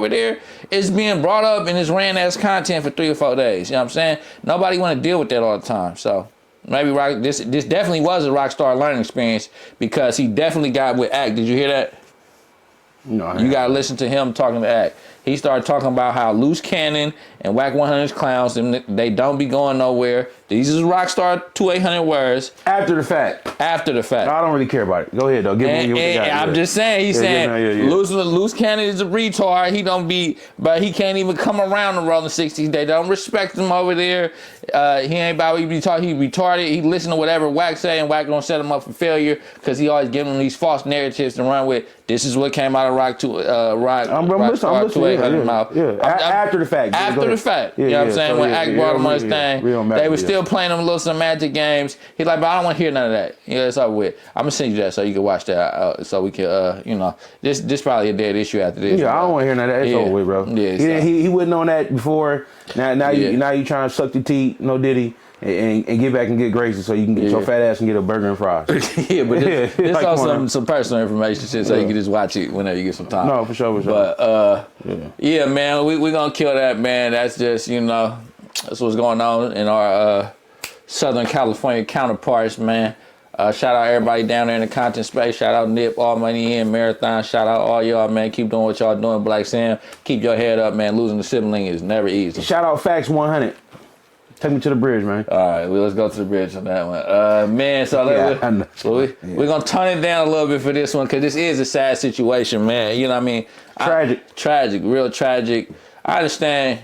there, it's being brought up and it's ran as content for 3 or 4 days. You know what I'm saying? Nobody want to deal with that all the time. So maybe this definitely was a Rockstar learning experience because he definitely got with Act. Did you hear that? No, you gotta listen to him talking to Act. he started talking about how Loose Cannon and Wack 100's clowns, and they don't be going nowhere. These is Rockstar 2800 words. After the fact. After the fact. I don't really care about it. Go ahead, though. Give me what you got. I'm just saying, he's saying Loose Cannon is a retard. He don't be, but he can't even come around the Rolling 60s. They don't respect him over there. He ain't about he be taught. He retarded. He listen to whatever Wack say, and Wack gonna set him up for failure because he always giving him these false narratives to run with. This is what came out of Rockstar 2800 mouth. After the fact. After the fact. You know what I'm saying? When Act brought him on his thing, they were still playing them little semantic games. He's like, but I don't want to hear none of that. Yeah, it's over with. I'm gonna send you that so you can watch that. So we can, this probably a dead issue after this. Yeah, I don't want to hear none of that. It's over with, bro. Yeah, he wasn't on that before. Now you trying to suck the teeth, no Diddy. And get back and get gracious so you can get your fat ass and get a burger and fries. Yeah, but this like, also some personal information shit so you can just watch it whenever you get some time. No, for sure. But yeah, man, we gonna kill that, man. That's just, that's what's going on in our Southern California counterparts, man. Shout out everybody down there in the content space. Shout out Nip, All Money In, Marathon. Shout out all y'all, man. Keep doing what y'all doing, Blacc Sam. Keep your head up, man. Losing the sibling is never easy. Shout out Facts 100. Take me to the bridge, man. All right, well, let's go to the bridge on that one. Man, so we're going to turn it down a little bit for this one because this is a sad situation, man. You know what I mean? Tragic, real tragic. I understand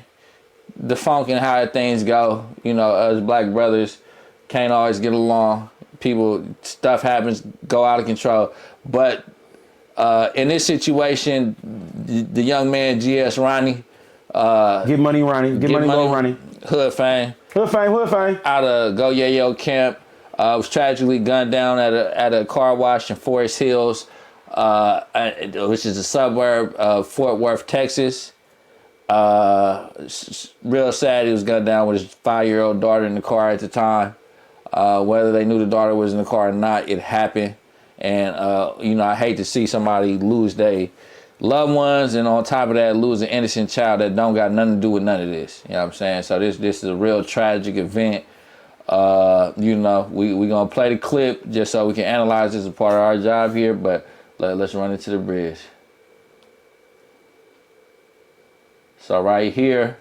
the funk and how things go. Us black brothers can't always get along. Stuff happens, go out of control. But in this situation, the young man, G Ronnie. Get money, Ronnie. Get money, Lil Ronnie. Hood fame. Out of Go Yayo camp, was tragically gunned down at a car wash in Forest Hills, which is a suburb of Fort Worth, Texas. Real sad. He was gunned down with his 5-year-old daughter in the car at the time. Whether they knew the daughter was in the car or not, it happened. And I hate to see somebody lose their loved ones, and on top of that, lose an innocent child that don't got nothing to do with none of this. You know what I'm saying? So this is a real tragic event. We gonna play the clip just so we can analyze this as a part of our job here, but let's run into the bridge. So right here,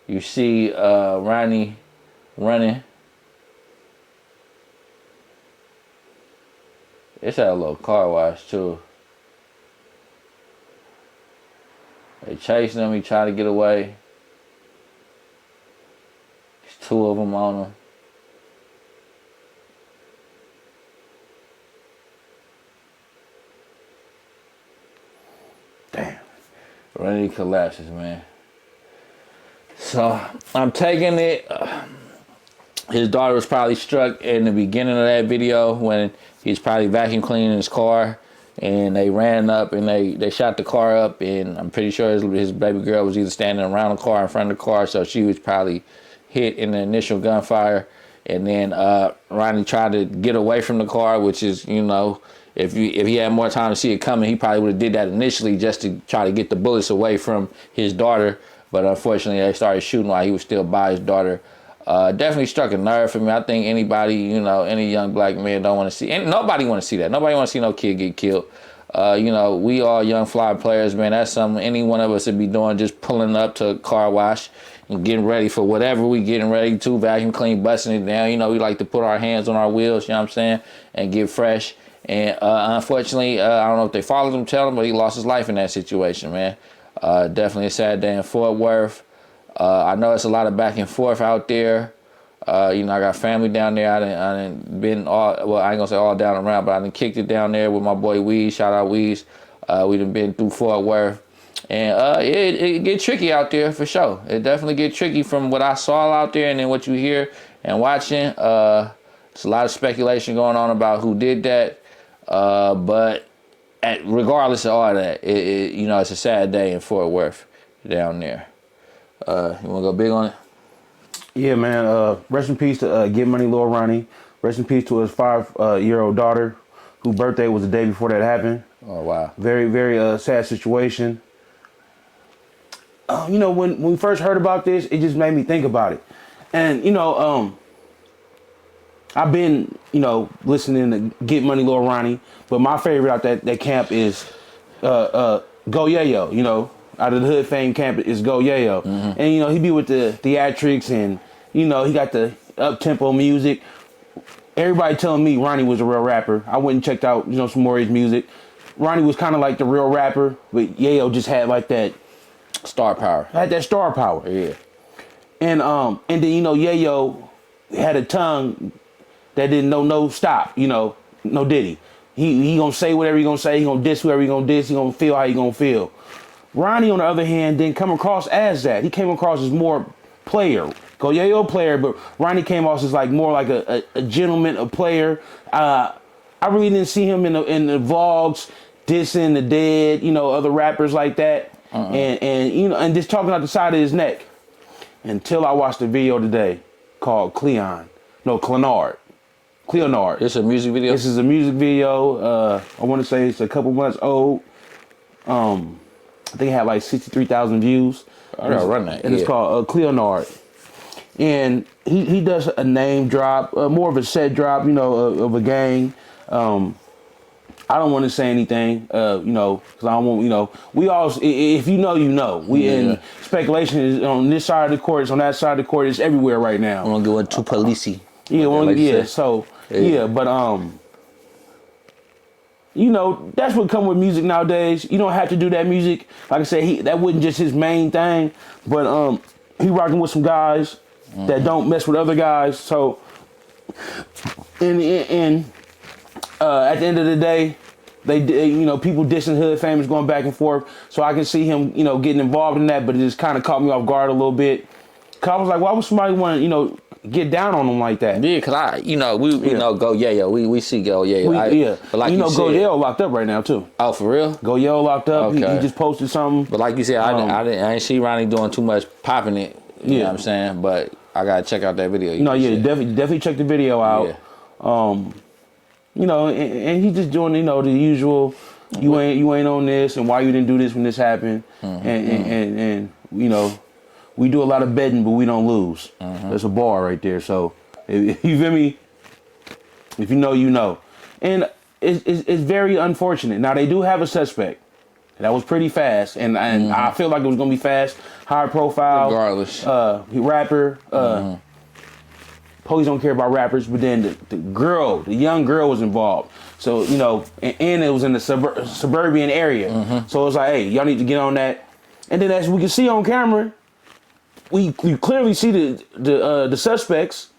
you see Ronnie running. It's at a little car wash too. They chasing him. He tried to get away. There's 2 of them on him. Damn. Ronnie collapses, man. So I'm taking it. His daughter was probably struck in the beginning of that video when he's probably vacuum cleaning his car. And they ran up and they shot the car up, and I'm pretty sure his baby girl was either standing around the car, in front of the car, so she was probably hit in the initial gunfire. And then Ronnie tried to get away from the car, which is, if he had more time to see it coming, he probably would have did that initially just to try to get the bullets away from his daughter. But unfortunately, they started shooting while he was still by his daughter. Definitely struck a nerve for me. I think anybody, any young black man don't want to see, and nobody want to see that. Nobody want to see no kid get killed. We all young fly players, man. That's something any one of us would be doing, just pulling up to a car wash and getting ready for whatever we getting ready to, vacuum clean, busting it down. We like to put our hands on our wheels, you know what I'm saying, and get fresh. And unfortunately, I don't know if they followed him, tell him, but he lost his life in that situation, man. Definitely a sad day in Fort Worth. I know it's a lot of back and forth out there. I got family down there. I done been I ain't gonna say all down around, but I done kicked it down there with my boy Weez. Shout out Weez. We done been through Fort Worth. And it get tricky out there for sure. It definitely get tricky from what I saw out there and then what you hear and watching. There's a lot of speculation going on about who did that. But regardless of all that, it's a sad day in Fort Worth down there. You want to go big on it? Yeah, man. Rest in peace to Get Money Lil Ronnie. Rest in peace to his 5-year-old daughter, whose birthday was the day before that happened. Oh, wow. Very, very sad situation. When we first heard about this, it just made me think about it. And, I've been, listening to Get Money Lil Ronnie, but my favorite out that camp is Go Yayo, out of the Hood Fame camp is Go Yayo. And, you know, he be with the theatrics and, you know, he got the up-tempo music. Everybody telling me Ronnie was a real rapper. I went and checked out, you know, some more of his music. Ronnie was kind of like the real rapper, but Yayo just had like that star power. Had that star power. Yeah. And then, you know, Yayo had a tongue that didn't know no stop, you know, no diddy. He gonna say whatever he gonna say, he gonna diss whoever he gonna diss, he gonna feel how he gonna feel. Ronnie, on the other hand, didn't come across as that. He came across as more player. Go Yayo player, but Ronnie came off as like more like a gentleman, a player. I really didn't see him in the vlogs dissing the Dead, you know, other rappers like that. And you know, and just talking out the side of his neck. Until I watched a video today called Cleonard. It's a music video? This is a music video. I want to say it's a couple months old. I think it had like 63,000 views. I gotta run that. And it's called Cleonard. And he does a name drop, more of a set drop, you know, of a gang. I don't want to say anything, you know, because I don't want, you know, we all, if you know, you know. We in speculation is on this side of the court, it's on that side of the court, it's everywhere right now. I want to go into policey. Yeah, but you know, that's what come with music nowadays. You don't have to do that music. Like I said, that wasn't just his main thing, but he rocking with some guys that don't mess with other guys. So, at the end of the day, you know, people dissing Hood Fame is going back and forth. So I can see him, you know, getting involved in that, but it just kind of caught me off guard a little bit. Cause I was like, why would somebody want to, you know, get down on him like that? Yeah, cause we know Go Yayo. We see Go Yayo. But like you know, Go Yayo locked up right now too. Oh, for real? Go Yayo locked up. Okay. He just posted something. But like you said, I didn't see Ronnie doing too much popping it. You know what I'm saying? But I gotta check out that video. Definitely check the video out. Yeah. You know, and he's just doing, you know, the usual. You ain't on this, and why you didn't do this when this happened, and you know, we do a lot of betting, but we don't lose. That's a bar right there. So, if you feel me? If you know, you know, and it's very unfortunate. Now they do have a suspect. That was pretty fast, and I feel like it was gonna be fast, high profile, regardless. Rapper. Police don't care about rappers, but then the young girl was involved. So, you know, and it was in the suburban area. So it's like, hey, y'all need to get on that. And then as we can see on camera, we clearly see the suspects.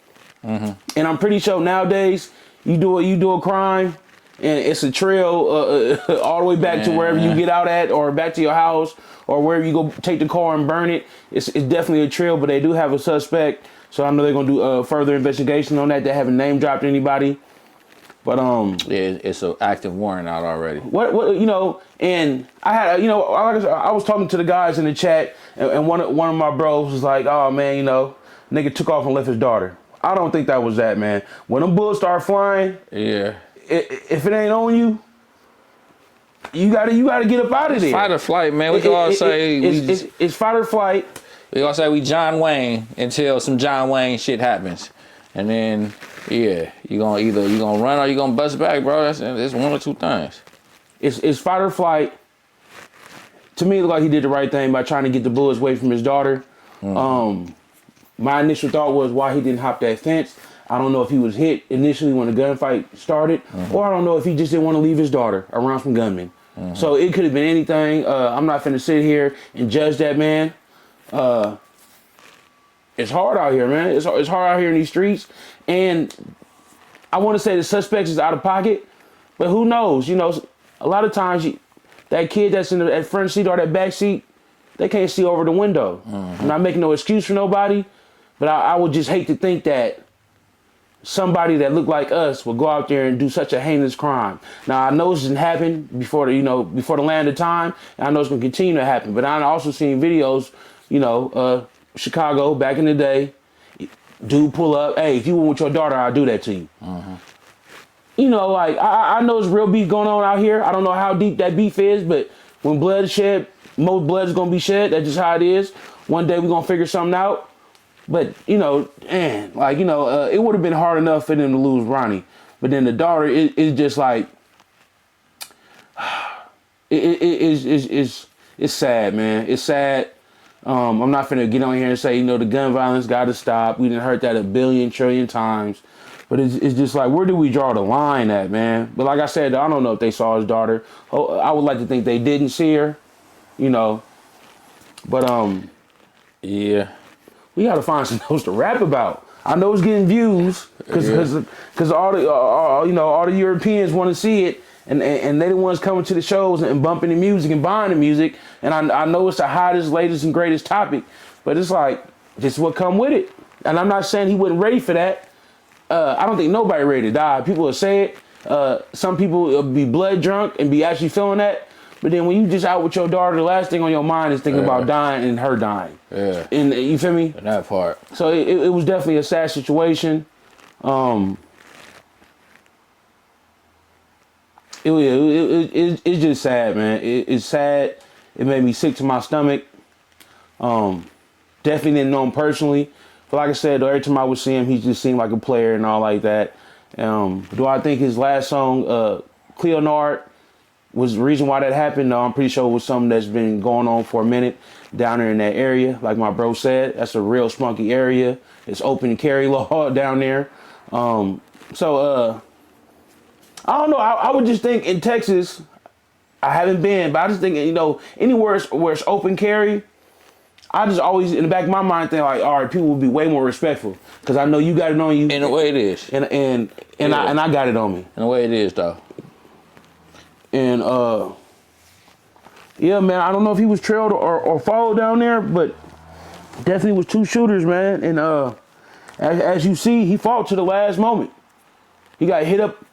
And I'm pretty sure nowadays you do a crime and it's a trail all the way back to wherever you get out at, or back to your house, or wherever you go take the car and burn it. It's definitely a trail, but they do have a suspect. So I know they're gonna do further investigation on that. They haven't name dropped anybody, but it's an active warrant out already. What you know? And I had, you know, I was talking to the guys in the chat, and one of my bros was like, "Oh man, you know, nigga took off and left his daughter." I don't think that was that, man. When them bullets start flying, if it ain't on you, you gotta get up out of there. Fight or flight, man. We can all say it's fight or flight. We gonna say we John Wayne until some John Wayne shit happens, and then you gonna run or you gonna bust back, bro. It's one or two things. It's fight or flight. To me, it looked like he did the right thing by trying to get the bullets away from his daughter. My initial thought was why he didn't hop that fence. I don't know if he was hit initially when the gunfight started, or I don't know if he just didn't want to leave his daughter around some gunmen. So it could have been anything. I'm not finna sit here and judge that man. It's hard out here, man. It's hard out here in these streets, and I want to say the suspect is out of pocket, but who knows? You know, a lot of times that kid that's in that front seat or that back seat, they can't see over the window. I'm not making no excuse for nobody, but I would just hate to think that somebody that looked like us would go out there and do such a heinous crime. Now I know this didn't happen before the land of time, and I know it's gonna continue to happen. But I also seen videos. You know, Chicago back in the day, dude pull up, hey, if you went with your daughter, I'll do that to you. You know, like, I know there's real beef going on out here. I don't know how deep that beef is, but when blood is shed, most blood is going to be shed. That's just how it is. One day we're going to figure something out. But, you know, man, like, you know, it would have been hard enough for them to lose Ronnie. But then the daughter is just like, it's it's sad, man. It's sad. I'm not finna get on here and say, the gun violence got to stop. We done heard that a billion trillion times. But it's just like, where do we draw the line at, man? But like I said, I don't know if they saw his daughter. I would like to think they didn't see her, But, yeah. We got to find some else to rap about. I know it's getting views because all the Europeans want to see it. And they the ones coming to the shows and bumping the music and buying the music. And I know it's the hottest, latest, and greatest topic. But it's like, this is what come with it. And I'm not saying he wasn't ready for that. I don't think nobody ready to die. People will say it. Some people will be blood drunk and be actually feeling that. But then when you just out with your daughter, the last thing on your mind is thinking about dying and her dying. Yeah. And you feel me? And that part. So it was definitely a sad situation. It's just sad, man. It's sad. It made me sick to my stomach. Definitely didn't know him personally. But like I said, every time I would see him, he just seemed like a player and all like that. Do I think his last song, Cleonard, was the reason why that happened? No, I'm pretty sure it was something that's been going on for a minute down there in that area. Like my bro said, that's a real spunky area. It's open carry law down there. I don't know. I would just think in Texas, I haven't been, but I just think, anywhere where it's open carry, I just always, in the back of my mind, think like, all right, people will be way more respectful because I know you got it on you. In the way it is. And I got it on me. In the way it is, though. And, yeah, man, I don't know if he was trailed or followed down there, but definitely was two shooters, man. And as you see, he fought to the last moment. He got hit up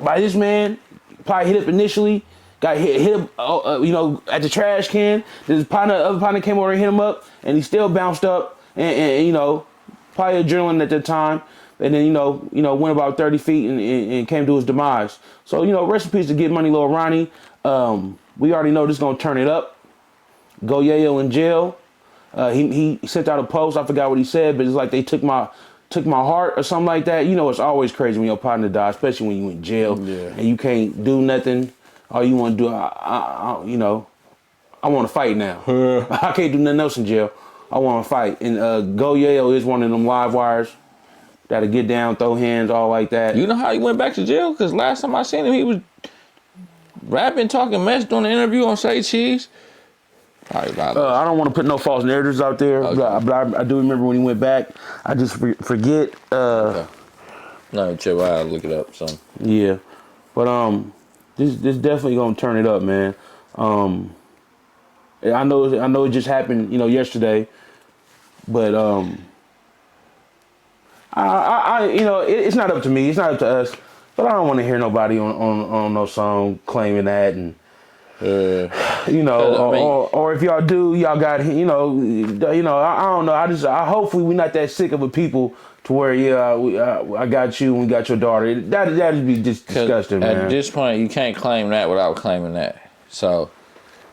by this man, probably hit up initially, got hit up, at the trash can. This other partner came over and hit him up, and he still bounced up, and probably adrenaline at the time, and then went about 30 feet and came to his demise. So rest in peace to Get Money, Lil Ronnie. We already know this is gonna turn it up. Go Yayo in jail. He sent out a post. I forgot what he said, but it's like they took my heart or something like that. It's always crazy when your partner dies, especially when you in jail and you can't do nothing. All you want to do, I want to fight now. I can't do nothing else in jail. I want to fight. And Go Yayo is one of them live wires that'll get down, throw hands, all like that. You know how he went back to jail? Because last time I seen him, he was rapping, talking mess, doing an interview on Say Cheese. I don't want to put no false narratives out there, okay. but I do remember when he went back. I just forget. Okay. No, chill out. Look it up. So yeah, but this definitely gonna turn it up, man. I know it just happened, yesterday, but it's not up to me. It's not up to us. But I don't want to hear nobody on no song claiming that and. Or if y'all do, y'all got, I don't know. I hopefully we're not that sick of a people to where, I got you and we got your daughter. That'd be just disgusting, man. At this point, you can't claim that without claiming that. So,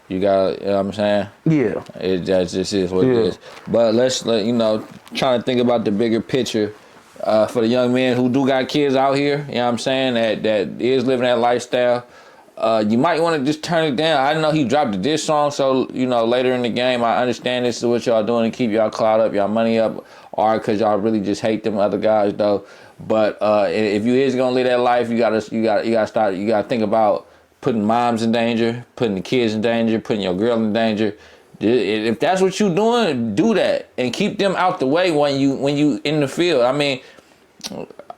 you got, you know what I'm saying? Yeah. That just is what it is. But trying to think about the bigger picture for the young men who do got kids out here, you know what I'm saying, that is living that lifestyle. You might want to just turn it down. I know he dropped a diss song, so, later in the game, I understand this is what y'all doing to keep y'all clout up, y'all money up, or because y'all really just hate them other guys, though. But if you is going to live that life, you gotta think about putting moms in danger, putting the kids in danger, putting your girl in danger. If that's what you doing, do that. And keep them out the way when you in the field. I mean,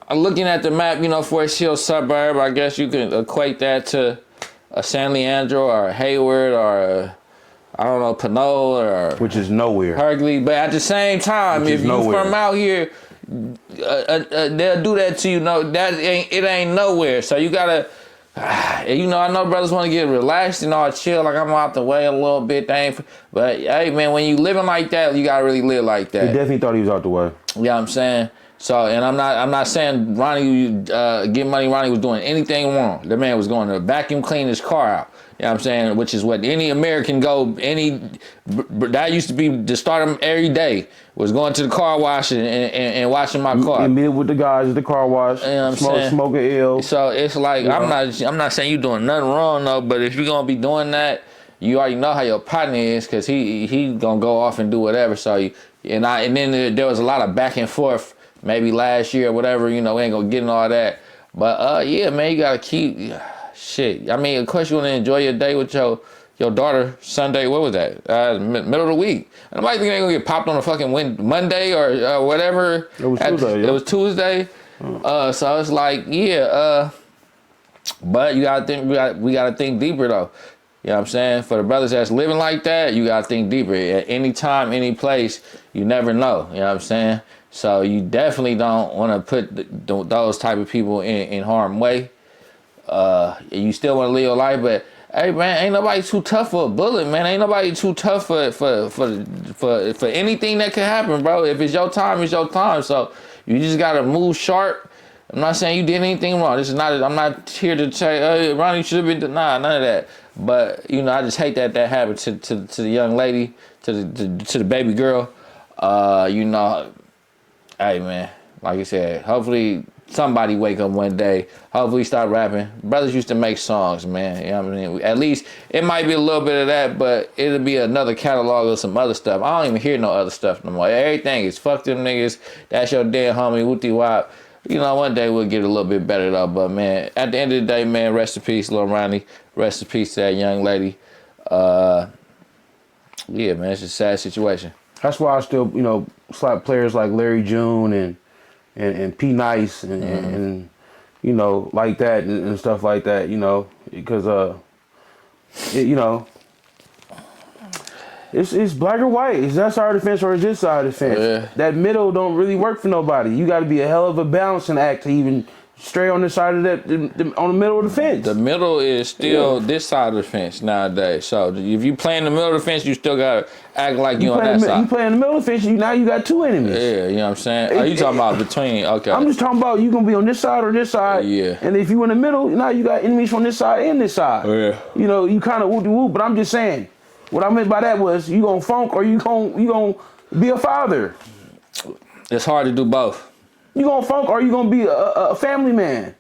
looking at the map, Forest Hill suburb, I guess you can equate that to a San Leandro or a Hayward or Pinole or which is nowhere. Hergley. But at the same time, if you from out here, they'll do that to you. It ain't nowhere. So you gotta, I know brothers want to get relaxed and all chill, like I'm out the way a little bit. But hey, man, when you living like that, you gotta really live like that. He definitely thought he was out the way. You know what I'm saying? So, and I'm not saying Get Money Ronnie was doing anything wrong. The man was going to vacuum clean his car out. You know what I'm saying? Which is what any American that used to be the start of every day, was going to the car wash and washing my car. And meet with the guys at the car wash, you know what I'm saying? Smoking ill. So it's like, I'm not saying you doing nothing wrong though, but if you're going to be doing that, you already know how your partner is because he gonna go off and do whatever. So and then there was a lot of back and forth maybe last year or whatever. We ain't gonna get in all that. But yeah, man, you gotta keep shit. I mean, of course you wanna enjoy your day with your daughter Sunday. What was that? Middle of the week. Nobody think they gonna get popped on a fucking Monday or whatever. It was Tuesday. It was Tuesday. So it's like, yeah. But you gotta think. We gotta think deeper though. You know what I'm saying? For the brothers that's living like that, you gotta think deeper. At any time, any place, you never know. You know what I'm saying? So you definitely don't want to put those type of people in harm's way. You still want to live your life, but hey man, ain't nobody too tough for a bullet, man. Ain't nobody too tough for anything that can happen, bro. If it's your time, it's your time. So you just gotta move sharp. I'm not saying you did anything wrong. This is not. I'm not here to say, hey, Ronnie should have been. Nah, none of that. But I just hate that happened to the young lady, to the baby girl. Hey man, like I said, hopefully somebody wake up one day. Hopefully start rapping. Brothers used to make songs, man. You know what I mean? At least it might be a little bit of that, but it'll be another catalog of some other stuff. I don't even hear no other stuff no more. Everything is fuck them niggas. That's your dead homie. Wooty wop. One day we'll get a little bit better though. But man, at the end of the day, man, rest in peace, Lil Ronnie. Rest in peace to that young lady. Yeah, man, it's a sad situation. That's why I still, slap players like Larry June and P Nice and like that and stuff like that, because it's black or white. Is that side of the fence or is this side of the fence? Yeah. That middle don't really work for nobody. You got to be a hell of a balancing act to even stray on the side of on the middle of the fence. The middle is still this side of the fence nowadays. So if you play in the middle of the fence, you still got to act like you on that side. You play in the middle of the fence, now you got two enemies. Yeah, you know what I'm saying? Are you talking about between? Okay. I'm just talking about you going to be on this side or this side. Yeah. And if you in the middle, now you got enemies from this side and this side. Yeah. You kind of whoop-de-whoop, but I'm just saying, what I meant by that was you going to funk or you going to be a father. It's hard to do both. You going to funk or you going to be a family man.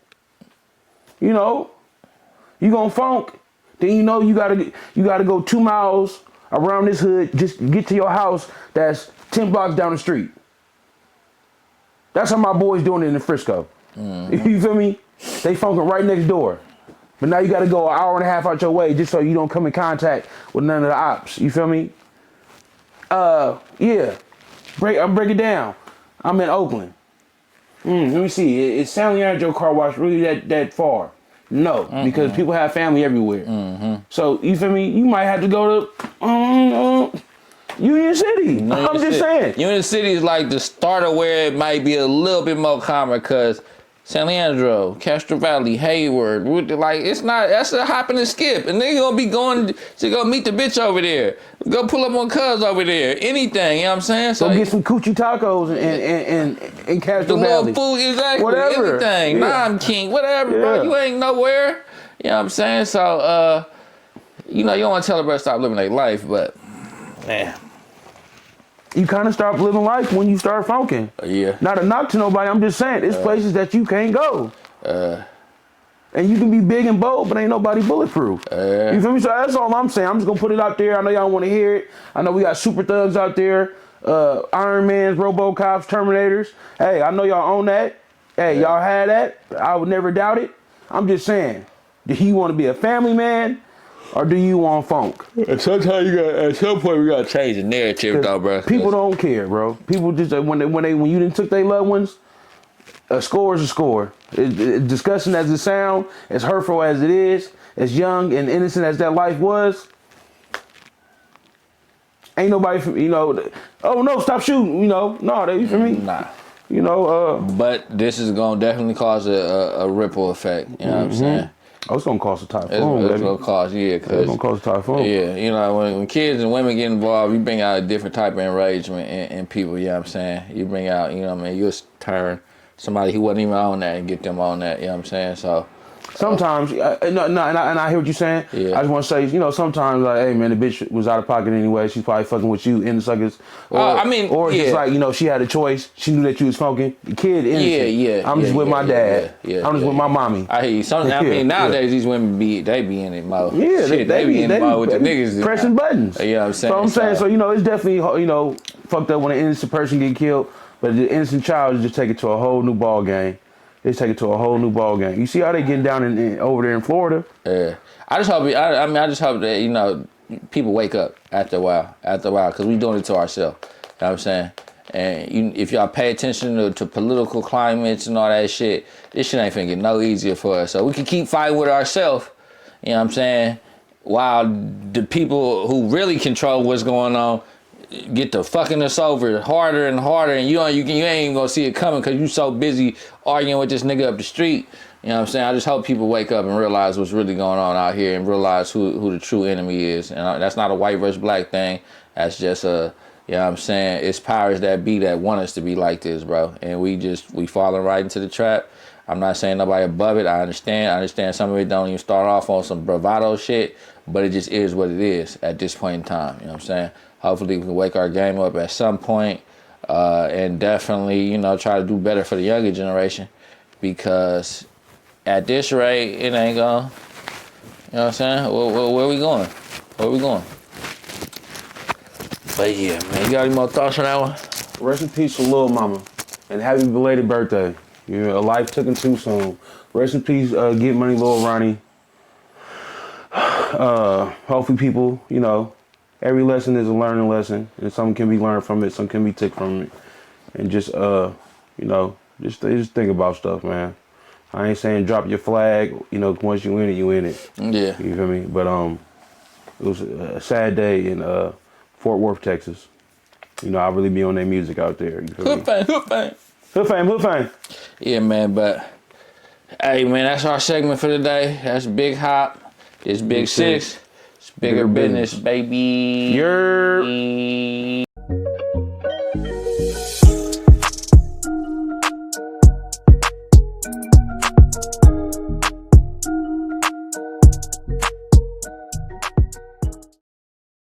You gonna funk, then you gotta go 2 miles around this hood just to get to your house that's 10 blocks down the street. That's how my boys doing it in Frisco. Mm-hmm. You feel me? They funking right next door. But now you gotta go an hour and a half out your way just so you don't come in contact with none of the ops. You feel me? Yeah. I'll break it down. I'm in Oakland. Let me see. Is San Leandro car wash really that far? No, because people have family everywhere. Mm-hmm. So you feel me? You might have to go to Union City. I'm just saying. Union City is like the start of where it might be a little bit more calmer because San Leandro, Castro Valley, Hayward, like it's not. That's a hop and a skip, and they gonna be going to go meet the bitch over there. Go pull up on Cuz over there. Anything, you know what I'm saying? So go get some coochie tacos and Castro Valley. The little food, exactly. Whatever. Anything. Yeah. Nah, I'm king. Whatever, bro. You ain't nowhere. You know what I'm saying? So, you don't want to tell a brother stop living their life, but man. You kind of start living life when you start funking. Yeah. Not a knock to nobody. I'm just saying, there's places that you can't go. And you can be big and bold, but ain't nobody bulletproof. You feel me? So that's all I'm saying. I'm just going to put it out there. I know y'all want to hear it. I know we got super thugs out there. Iron Mans, Robocops, Terminators. Hey, I know y'all own that. Hey, y'all had that. I would never doubt it. I'm just saying, do you want to be a family man? Or do you want funk? Sometimes at some point we gotta change the narrative, though, bro. People don't care, bro. People just when you didn't took their loved ones, a score is a score. Disgusting as it sound, as hurtful as it is, as young and innocent as that life was, ain't nobody, oh no, stop shooting, no, you feel me? Nah. But this is gonna definitely cause a ripple effect. You know what I'm saying? Oh, it's gonna cause a typhoon. It's gonna cause, it's gonna cause a typhoon. Yeah, when kids and women get involved, you bring out a different type of enragement in people. You know what I'm saying? You bring out, you'll turn somebody who wasn't even on that and get them on that. You know what I'm saying? So Sometimes, and I hear what you're saying. Yeah. I just want to say, you know, sometimes like, hey man, the bitch was out of pocket anyway. She's probably fucking with you in the suckers. Or, or just like, you know, she had a choice. She knew that you was smoking. The kid, innocent. Yeah. I'm just with my dad. I'm just with my mommy. I hear you. I mean, nowadays these women be in it mode. Yeah, they be in it mode with the niggas pressing buttons. You know what I'm saying? So I'm saying, so you know, it's definitely, you know, fucked up when an innocent person get killed, but the innocent child just take it to a whole new ball game. They take it to a whole new ball game. You see how they getting down over there in Florida? Yeah. I just hope. I just hope that, you know, people wake up after a while, because we doing it to ourselves. You know what I'm saying? And if y'all pay attention to political climates and all that shit, this shit ain't finna get no easier for us. So we can keep fighting with ourselves. You know what I'm saying? While the people who really control what's going on get to fucking us over harder and harder, and you ain't even gonna see it coming because you so busy arguing with this nigga up the street. You know what I'm saying? I just hope people wake up and realize what's really going on out here and realize who the true enemy is. And that's not a white versus black thing. That's just a, you know what I'm saying? It's powers that be that want us to be like this, bro. And we falling right into the trap. I'm not saying nobody above it. I understand some of it don't even start off on some bravado shit, but it just is what it is at this point in time. You know what I'm saying? Hopefully we can wake our game up at some point, and definitely, you know, try to do better for the younger generation, because at this rate, it ain't gonna, you know what I'm saying? Where we going? Where we going? But yeah, man, you got any more thoughts on that one? Rest in peace to Lil Mama, and happy belated birthday. You know, life took him too soon. Rest in peace, Get Money, Lil Ronnie. Hopefully people, you know, every lesson is a learning lesson, and some can be learned from it, some can be took from it. And just, you know, just think about stuff, man. I ain't saying drop your flag, you know, once you in it, you in it. Yeah. You feel me? But it was a sad day in Fort Worth, Texas. You know, I really be on their music out there. You feel me? Hood fame. Yeah, man, but, hey, man, that's our segment for today. That's Big Hop. It's Big Six. It's bigger business, baby. You're